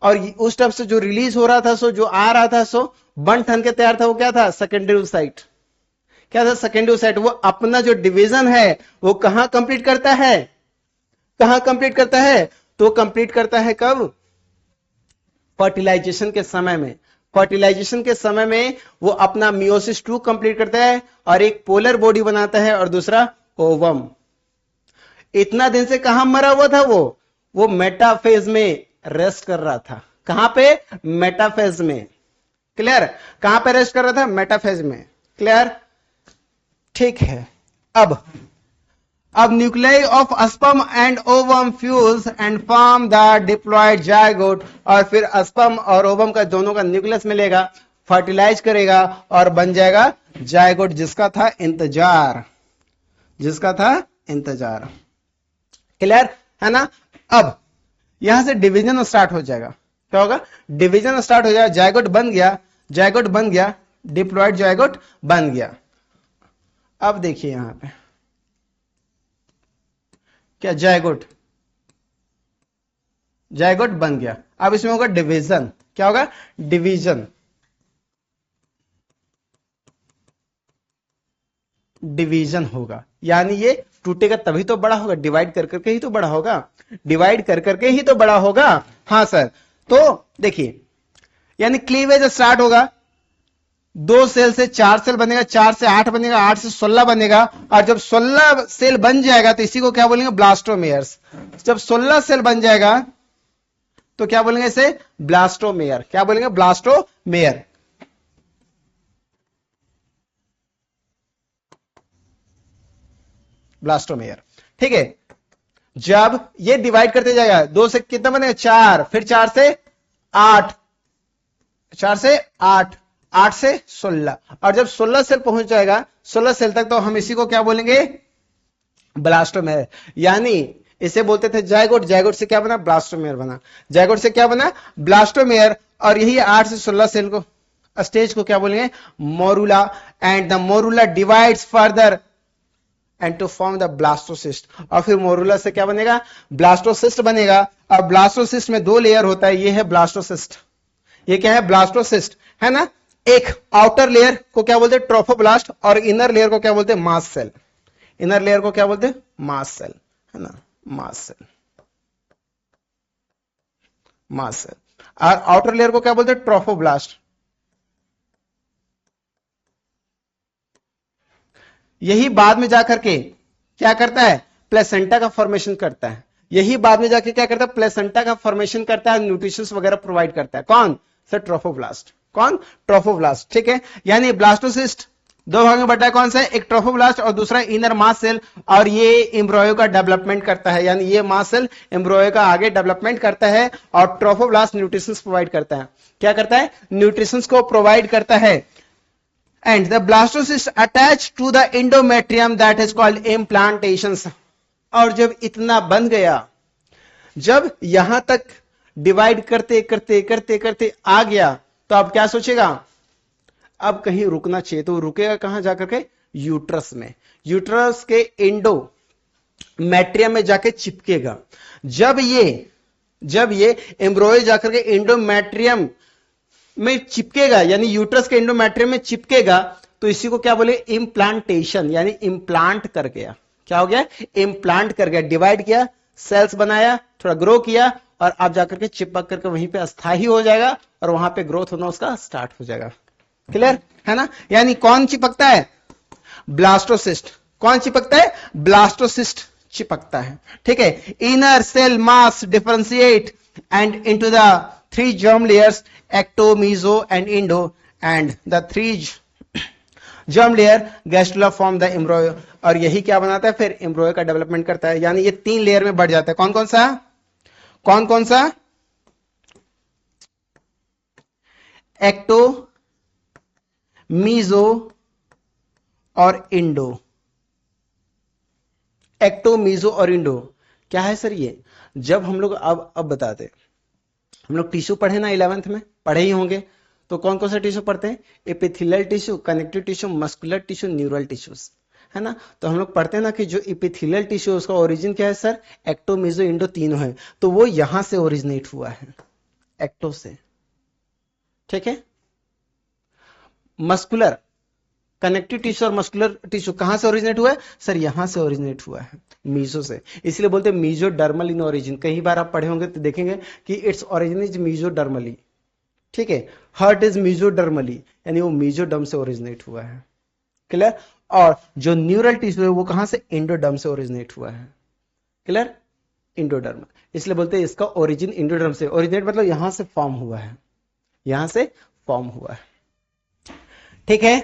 [SPEAKER 1] और उस टाइम से जो रिलीज हो रहा था, सो जो आ रहा था, सो बन ठन के तैयार था, वो क्या था, सेकेंडरी oocyte। क्या था, सेकेंडरी oocyte। वो अपना जो डिवीजन है वो कहां कंप्लीट करता है, कहां कंप्लीट करता है, तो कंप्लीट करता है कब, फर्टिलाइजेशन के समय में। फर्टिलाइजेशन के समय में वो अपना मियोसिस 2 कंप्लीट करता है और एक पोलर बॉडी बनाता है और दूसरा ओवम। इतना दिन से कहां मरा हुआ था वो मेटाफेज में रेस्ट कर रहा था। कहां पे, मेटाफेज में। क्लियर। कहां पे रेस्ट कर रहा था, मेटाफेज में। क्लियर, ठीक है। अब nuclei of sperm and ovum fuse and form the diploid zygote. और फिर स्पर्म और ओवम का दोनों का न्यूक्लियस मिलेगा, फर्टिलाइज करेगा और बन जाएगा जायगोट, जिसका था इंतजार, जिसका था इंतजार। क्लियर है ना। अब यहां से डिवीजन स्टार्ट हो जाएगा। क्या होगा, डिवीजन स्टार्ट हो जाएगा। जायगोट बन गया, जायगोट बन गया, डिप्लॉयड जायगोट बन गया। अब देखिए यहां पे क्या, जायगोट, जायगोट बन गया। अब इसमें होगा डिवीजन। क्या होगा, डिवीजन, डिवीजन होगा। यानी ये टूटेगा तभी तो बड़ा होगा, डिवाइड कर करके ही तो बड़ा होगा, डिवाइड कर करके ही तो बड़ा होगा। हाँ सर, तो देखिए, यानी क्लीवेज स्टार्ट होगा, 2 सेल से 4 सेल बनेगा, 4 से 8 बनेगा, 8 से 16 बनेगा, और जब 16 सेल बन जाएगा तो इसी को क्या बोलेंगे, ब्लास्टोमेयर्स। जब 16 सेल बन जाएगा तो क्या बोलेंगे इसे, ब्लास्टोमेयर। क्या बोलेंगे, ब्लास्टोमेयर। ब्लास्टोमेयर, ठीक है। जब ये डिवाइड करते जाएगा, 2 से कितना बनेगा, 4, फिर 4 से 8, 4 से 8, 8 से 16, और जब 16 सेल पहुंच जाएगा, 16 सेल तक, तो हम इसी को क्या बोलेंगे, ब्लास्टोमेयर। यानी इसे बोलते थे जायगोट, जायगोट से क्या बना, ब्लास्टोमेयर बना, जायगोट से क्या बना, ब्लास्टोमेयर। और यही 8 से 16 सेल को, स्टेज को क्या बोलेंगे, morula. And the morula divides further and to form the blastocyst. और फिर मोरूला से क्या बनेगा, ब्लास्टोसिस्ट बनेगा। और ब्लास्टोसिस्ट में 2 लेयर होता है, ये है ब्लास्टोसिस्ट, ये क्या है, ब्लास्टोसिस्ट, है ना। एक आउटर लेयर को क्या बोलते हैं, ट्रोफोब्लास्ट, और इनर लेयर को क्या बोलते हैं, मास सेल। इनर लेयर को क्या बोलते हैं, मास सेल, है ना, मास सेल, मास सेल। और आउटर लेयर को क्या बोलते हैं, ट्रोफोब्लास्ट। यही बाद में जाकर के क्या करता है, प्लेसेंटा का फॉर्मेशन करता है। यही बाद में जाके क्या करता है, प्लेसेंटा का फॉर्मेशन करता है, न्यूट्रिशंस वगैरह प्रोवाइड करता है। कौन, सर, ट्रोफोब्लास्ट। कौन, ट्रोफोब्लास्ट, ठीक है। यानी ब्लास्टोसिस्ट 2 भाग में बटा है, कौन सा, एक ट्रोफोब्लास्ट और दूसरा इनर मास सेल। और ये एम्ब्रॉयो का डेवलपमेंट करता है, यानी ये मास सेल एम्ब्रॉयो का आगे डेवलपमेंट करता है, और ट्रोफोब्लास्ट न्यूट्रिशंस प्रोवाइड करता है। क्या करता है, न्यूट्रिशंस को प्रोवाइड करता है। And the blastocyst attached to the endometrium that is called implantations। और जब इतना बन गया, जब यहां तक डिवाइड करते करते करते करते आ गया, तो अब क्या सोचेगा, अब कहीं रुकना चाहिए, तो रुकेगा कहां जाकर के, यूट्रस में। यूट्रस के एंडोमेट्रियम में जाके चिपकेगा। जब ये एम्ब्रॉय जाकर के एंडोमेट्रियम में चिपकेगा, यानी यूट्रस के एंडोमेट्रियम में चिपकेगा, तो इसी को क्या बोले, इम्प्लांटेशन, यानी इम्प्लांट कर गया। क्या हो गया, इम्प्लांट कर गया, डिवाइड किया, सेल्स बनाया, थोड़ा ग्रो किया, और अब जाकर के चिपक करके वहीं पे अस्थायी हो जाएगा, और वहां पे ग्रोथ होना उसका स्टार्ट हो जाएगा। क्लियर है ना। यानी कौन चिपकता है, ब्लास्टोसिस्ट। कौन चिपकता है, ब्लास्टोसिस्ट चिपकता है, ठीक है। Inner cell mass differentiate and into the 3 germ layers, ecto, meso and endo, and the 3 germ layer gastrula form the embryo। और यही क्या बनाता है, फिर एम्ब्रॉयो का डेवलपमेंट करता है। यानी ये 3 लेयर में बढ़ जाता है। कौन कौन सा, कौन कौन सा, एक्टो, मीजो और इंडो। एक्टो, मीजो और इंडो क्या है सर, ये जब हम लोग अब बताते, हम लोग टिश्यू पढ़े ना 11th में, पढ़े ही होंगे। तो कौन कौन सा टिश्यू पढ़ते हैं, epithelial tissue, connective tissue, muscular tissue, neural tissues, है ना। तो हम लोग पढ़ते हैं ना कि जो एपिथेलियल टिश्यू उसका ओरिजिन क्या है सर, एक्टो, मीजो, इंडो तीनों है। तो वो यहां से ओरिजिनेट हुआ है, एक्टो से, ठीक है। मस्कुलर, कनेक्टिव टिश्यू और मस्कुलर टिश्यू कहां से ओरिजिनेट हुआ है सर, यहां से ओरिजिनेट हुआ है, मीजो से। इसलिए बोलते हैं मीजोडर्मल इन ओरिजिन। कई बार आप पढ़े होंगे तो देखेंगे कि इट्स ओरिजिन इज मीजोडर्मली, ठीक है। हार्ट इज मीजोडर्मली, यानी वो मीजोडर्म से ओरिजिनेट हुआ है। क्लियर। और जो न्यूरल टिश्यू है वो कहां से, इंडोडर्म से ओरिजिनेट हुआ है। Clear, endoderm. इसलिए बोलते हैं इसका ओरिजिन इंडोडर्म से, ओरिजिनेट मतलब यहां से फॉर्म हुआ है, यहां से फॉर्म हुआ है, ठीक है।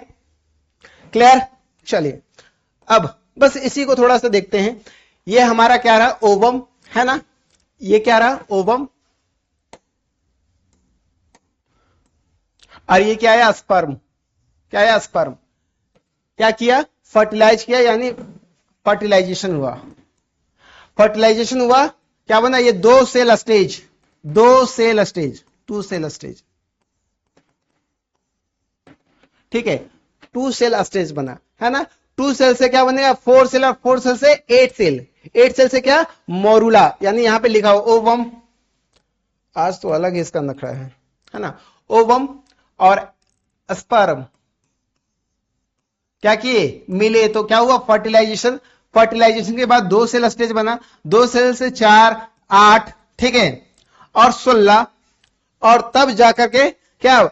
[SPEAKER 1] क्लियर। चलिए अब बस इसी को थोड़ा सा देखते हैं। ये हमारा क्या रहा, ओवम, है ना। ये क्या रहा, ओवम, और ये क्या है, स्पर्म। क्या है, स्पर्म। क्या किया, फर्टिलाइज किया, यानी फर्टिलाइजेशन हुआ। फर्टिलाइजेशन हुआ, क्या बना, ये 2 cell stage, 2 cell stage, 2 cell stage, ठीक है। 2 सेल स्टेज बना, है ना। 2 सेल से क्या बनेगा, 4 सेल, और 4 सेल से 8 सेल, 8 सेल से क्या, मोरूला, यानी यहां पे लिखा हो ओवम। आज तो अलग ही इसका नखरा है ना। ओवम और स्पर्म क्या किए, मिले, तो क्या हुआ, फर्टिलाइजेशन। फर्टिलाइजेशन के बाद 2 सेल स्टेज बना, 2 सेल से 4, 8, ठीक है, और 16, और तब जाकर के क्या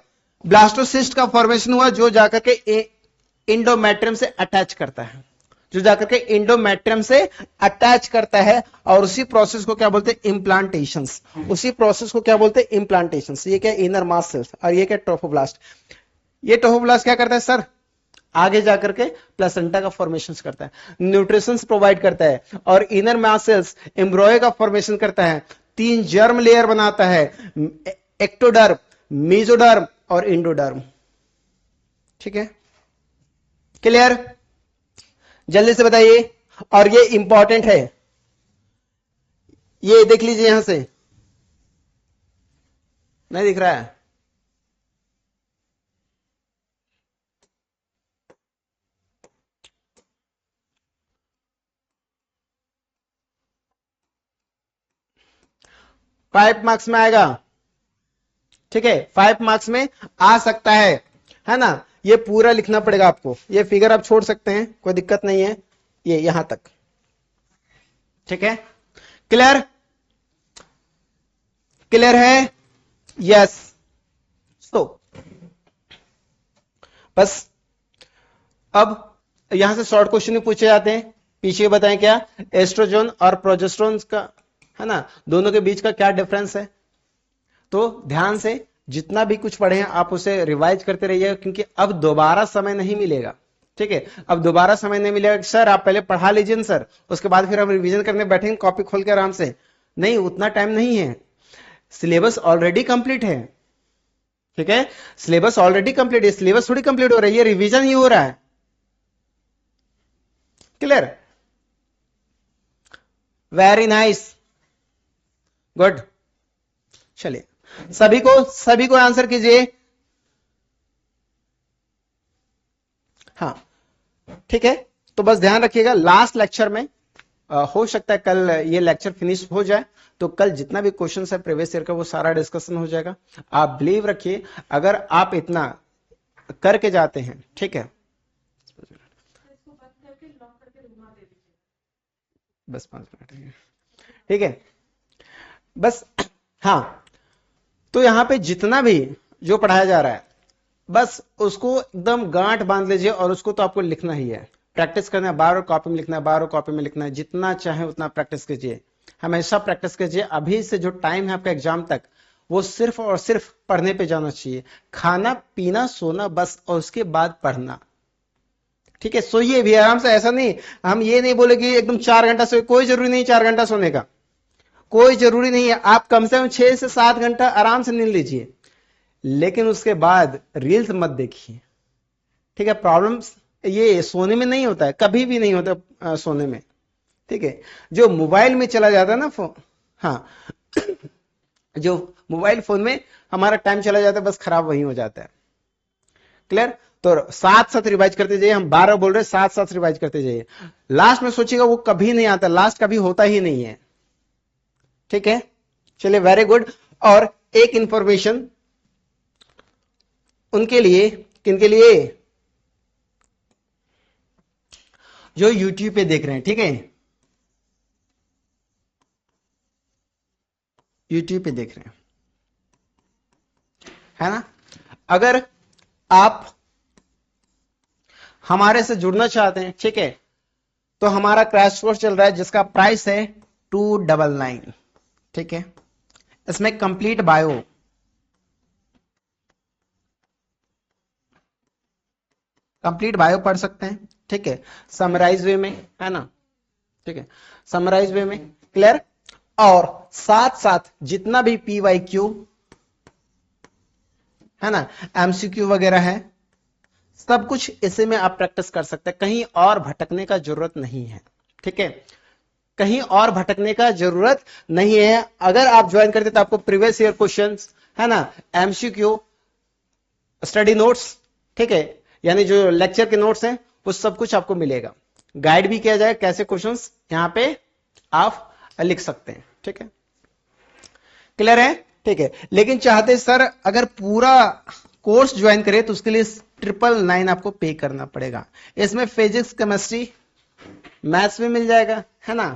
[SPEAKER 1] ब्लास्टोसिस्ट का फॉर्मेशन हुआ, जो जाकर के इंडोमेट्रियम से अटैच करता है, जो जाकर के इंडोमेट्रियम से अटैच करता है, और उसी प्रोसेस को क्या बोलते हैं, इम्प्लांटेशंस। उसी प्रोसेस को क्या बोलते हैं, इम्प्लांटेशंस। ये क्या, इनर मास सेल्स, और ये क्या, ट्रोफोब्लास्ट। ये ट्रोफोब्लास्ट क्या करता है सर, आगे जाकर के प्लेसेंटा का फॉर्मेशन करता है, न्यूट्रिशंस प्रोवाइड करता है, और इनर मास सेल्स एम्ब्रॉय का फॉर्मेशन करता है, 3 जर्म लेयर बनाता है, एक्टोडर्म, मेसोडर्म और इंडोडर्म। ठीक है, क्लियर? जल्दी से बताइए। और ये इंपॉर्टेंट है, ये देख लीजिए, यहां से नहीं दिख रहा है? फाइव मार्क्स में आएगा, ठीक है, 5 मार्क्स में आ सकता है ना। ये पूरा लिखना पड़ेगा आपको, ये फिगर आप छोड़ सकते हैं, कोई दिक्कत नहीं है, ये यहां तक, ठीक है, क्लियर? क्लियर है? यस। तो बस अब यहां से शॉर्ट क्वेश्चन भी पूछे जाते हैं, पीछे बताएं क्या, एस्ट्रोजन और प्रोजेस्टेरोन का, है ना, दोनों के बीच का क्या डिफरेंस है। तो ध्यान से जितना भी कुछ पढ़े हैं आप उसे रिवाइज करते रहिए, क्योंकि अब दोबारा समय नहीं मिलेगा, ठीक है, अब दोबारा समय नहीं मिलेगा कि सर आप पहले पढ़ा लीजिए ना सर, उसके बाद फिर हम रिवीजन करने बैठेंगे कॉपी खोल के आराम से। नहीं, उतना टाइम नहीं है, सिलेबस ऑलरेडी कंप्लीट है, ठीक है, सिलेबस ऑलरेडी कंप्लीट है, सिलेबस थोड़ी कंप्लीट हो रही है, रिवीजन ही हो रहा है। क्लियर? Very nice, good. चलिए, सभी को आंसर कीजिए। हाँ, ठीक है, तो बस ध्यान रखिएगा, लास्ट लेक्चर में हो सकता है कल ये लेक्चर फिनिश हो जाए, तो कल जितना भी क्वेश्चन है प्रीवियस ईयर का वो सारा डिस्कशन हो जाएगा। आप बिलीव रखिए, अगर आप इतना करके जाते हैं, ठीक है, बस 5 मिनट, ठीक है, बस। हाँ, तो यहां पे जितना भी जो पढ़ाया जा रहा है, बस उसको एकदम गांठ बांध लीजिए, और उसको तो आपको लिखना ही है, प्रैक्टिस करना है, बार कॉपी में लिखना है, बार कॉपी में लिखना है, जितना चाहे उतना प्रैक्टिस कीजिए, हमेशा प्रैक्टिस कीजिए। अभी से जो टाइम है आपका एग्जाम तक, वो सिर्फ और सिर्फ पढ़ने पे जाना चाहिए, खाना पीना सोना बस, और उसके बाद पढ़ना, ठीक है। सोइए भी आराम से, ऐसा नहीं, हम ये नहीं बोले कि एकदम 4 घंटा सोए, कोई जरूरी नहीं 4 घंटा सोने का, कोई जरूरी नहीं है, आप कम से कम 6 से 7 घंटा आराम से नींद लीजिए, लेकिन उसके बाद रील्स मत देखिए, ठीक है। प्रॉब्लम ये सोने में नहीं होता है, कभी भी नहीं होता सोने में, ठीक है। जो मोबाइल में चला जाता है ना फोन, हाँ, जो मोबाइल फोन में हमारा टाइम चला जाता है, बस खराब वही हो जाता है। क्लियर? तो साथ साथ रिवाइज करते जाइए, हम 12 बोल रहे, साथ साथ रिवाइज करते जाइए। लास्ट में सोचिएगा वो कभी नहीं आता, लास्ट कभी होता ही नहीं है, ठीक है। चलिए, वेरी गुड। और एक इंफॉर्मेशन उनके लिए, किनके लिए, जो यूट्यूब पे देख रहे हैं, ठीक है, यूट्यूब पे देख रहे हैं, है ना। अगर आप हमारे से जुड़ना चाहते हैं, ठीक है, तो हमारा क्रैश कोर्स चल रहा है जिसका प्राइस है 299, ठीक है। इसमें कंप्लीट बायो, पढ़ सकते हैं, ठीक है, समराइज वे में, है ना, ठीक है, समराइज वे में, क्लियर। और साथ साथ जितना भी PYQ है ना, MCQ वगैरह है, सब कुछ इसी में आप प्रैक्टिस कर सकते हैं, कहीं और भटकने का जरूरत नहीं है, ठीक है, कहीं और भटकने का जरूरत नहीं है। अगर आप ज्वाइन करते तो आपको प्रीवियस ईयर क्वेश्चंस, है ना, MCQ, स्टडी नोट्स, ठीक है, यानी जो लेक्चर के नोट्स हैं वो सब कुछ आपको मिलेगा, गाइड भी किया जाए कैसे क्वेश्चंस यहां पे आप लिख सकते हैं, ठीक है, क्लियर है, ठीक है। लेकिन चाहते सर अगर पूरा कोर्स ज्वाइन करें तो उसके लिए 999 आपको पे करना पड़ेगा। इसमें फिजिक्स केमिस्ट्री मैथ्स भी मिल जाएगा, है ना,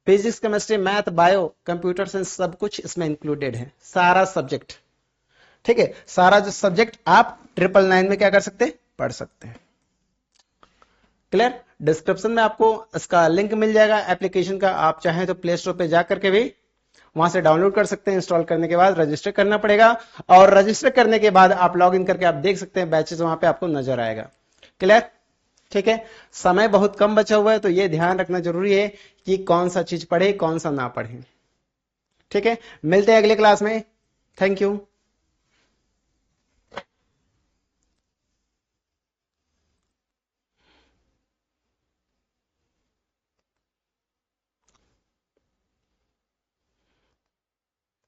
[SPEAKER 1] physics chemistry math bio computer science सब कुछ इसमें इंक्लूडेड है, सारा सब्जेक्ट, ठीक है, सारा जो सब्जेक्ट आप 999 में क्या कर सकते हैं, पढ़ सकते हैं। क्लियर? डिस्क्रिप्शन में आपको इसका लिंक मिल जाएगा एप्लीकेशन का, आप चाहें तो प्ले स्टोर पे जा करके भी वहां से डाउनलोड कर सकते हैं। इंस्टॉल करने के बाद रजिस्टर करना पड़ेगा, और रजिस्टर करने के बाद आप लॉग इन करके आप देख सकते हैं, बैचेस वहां पे आपको नजर आएगा। क्लियर? ठीक है, समय बहुत कम बचा हुआ है, तो ये ध्यान रखना जरूरी है कि कौन सा चीज पढ़े, कौन सा ना पढ़े। ठीक है, मिलते हैं अगले क्लास में। Thank you.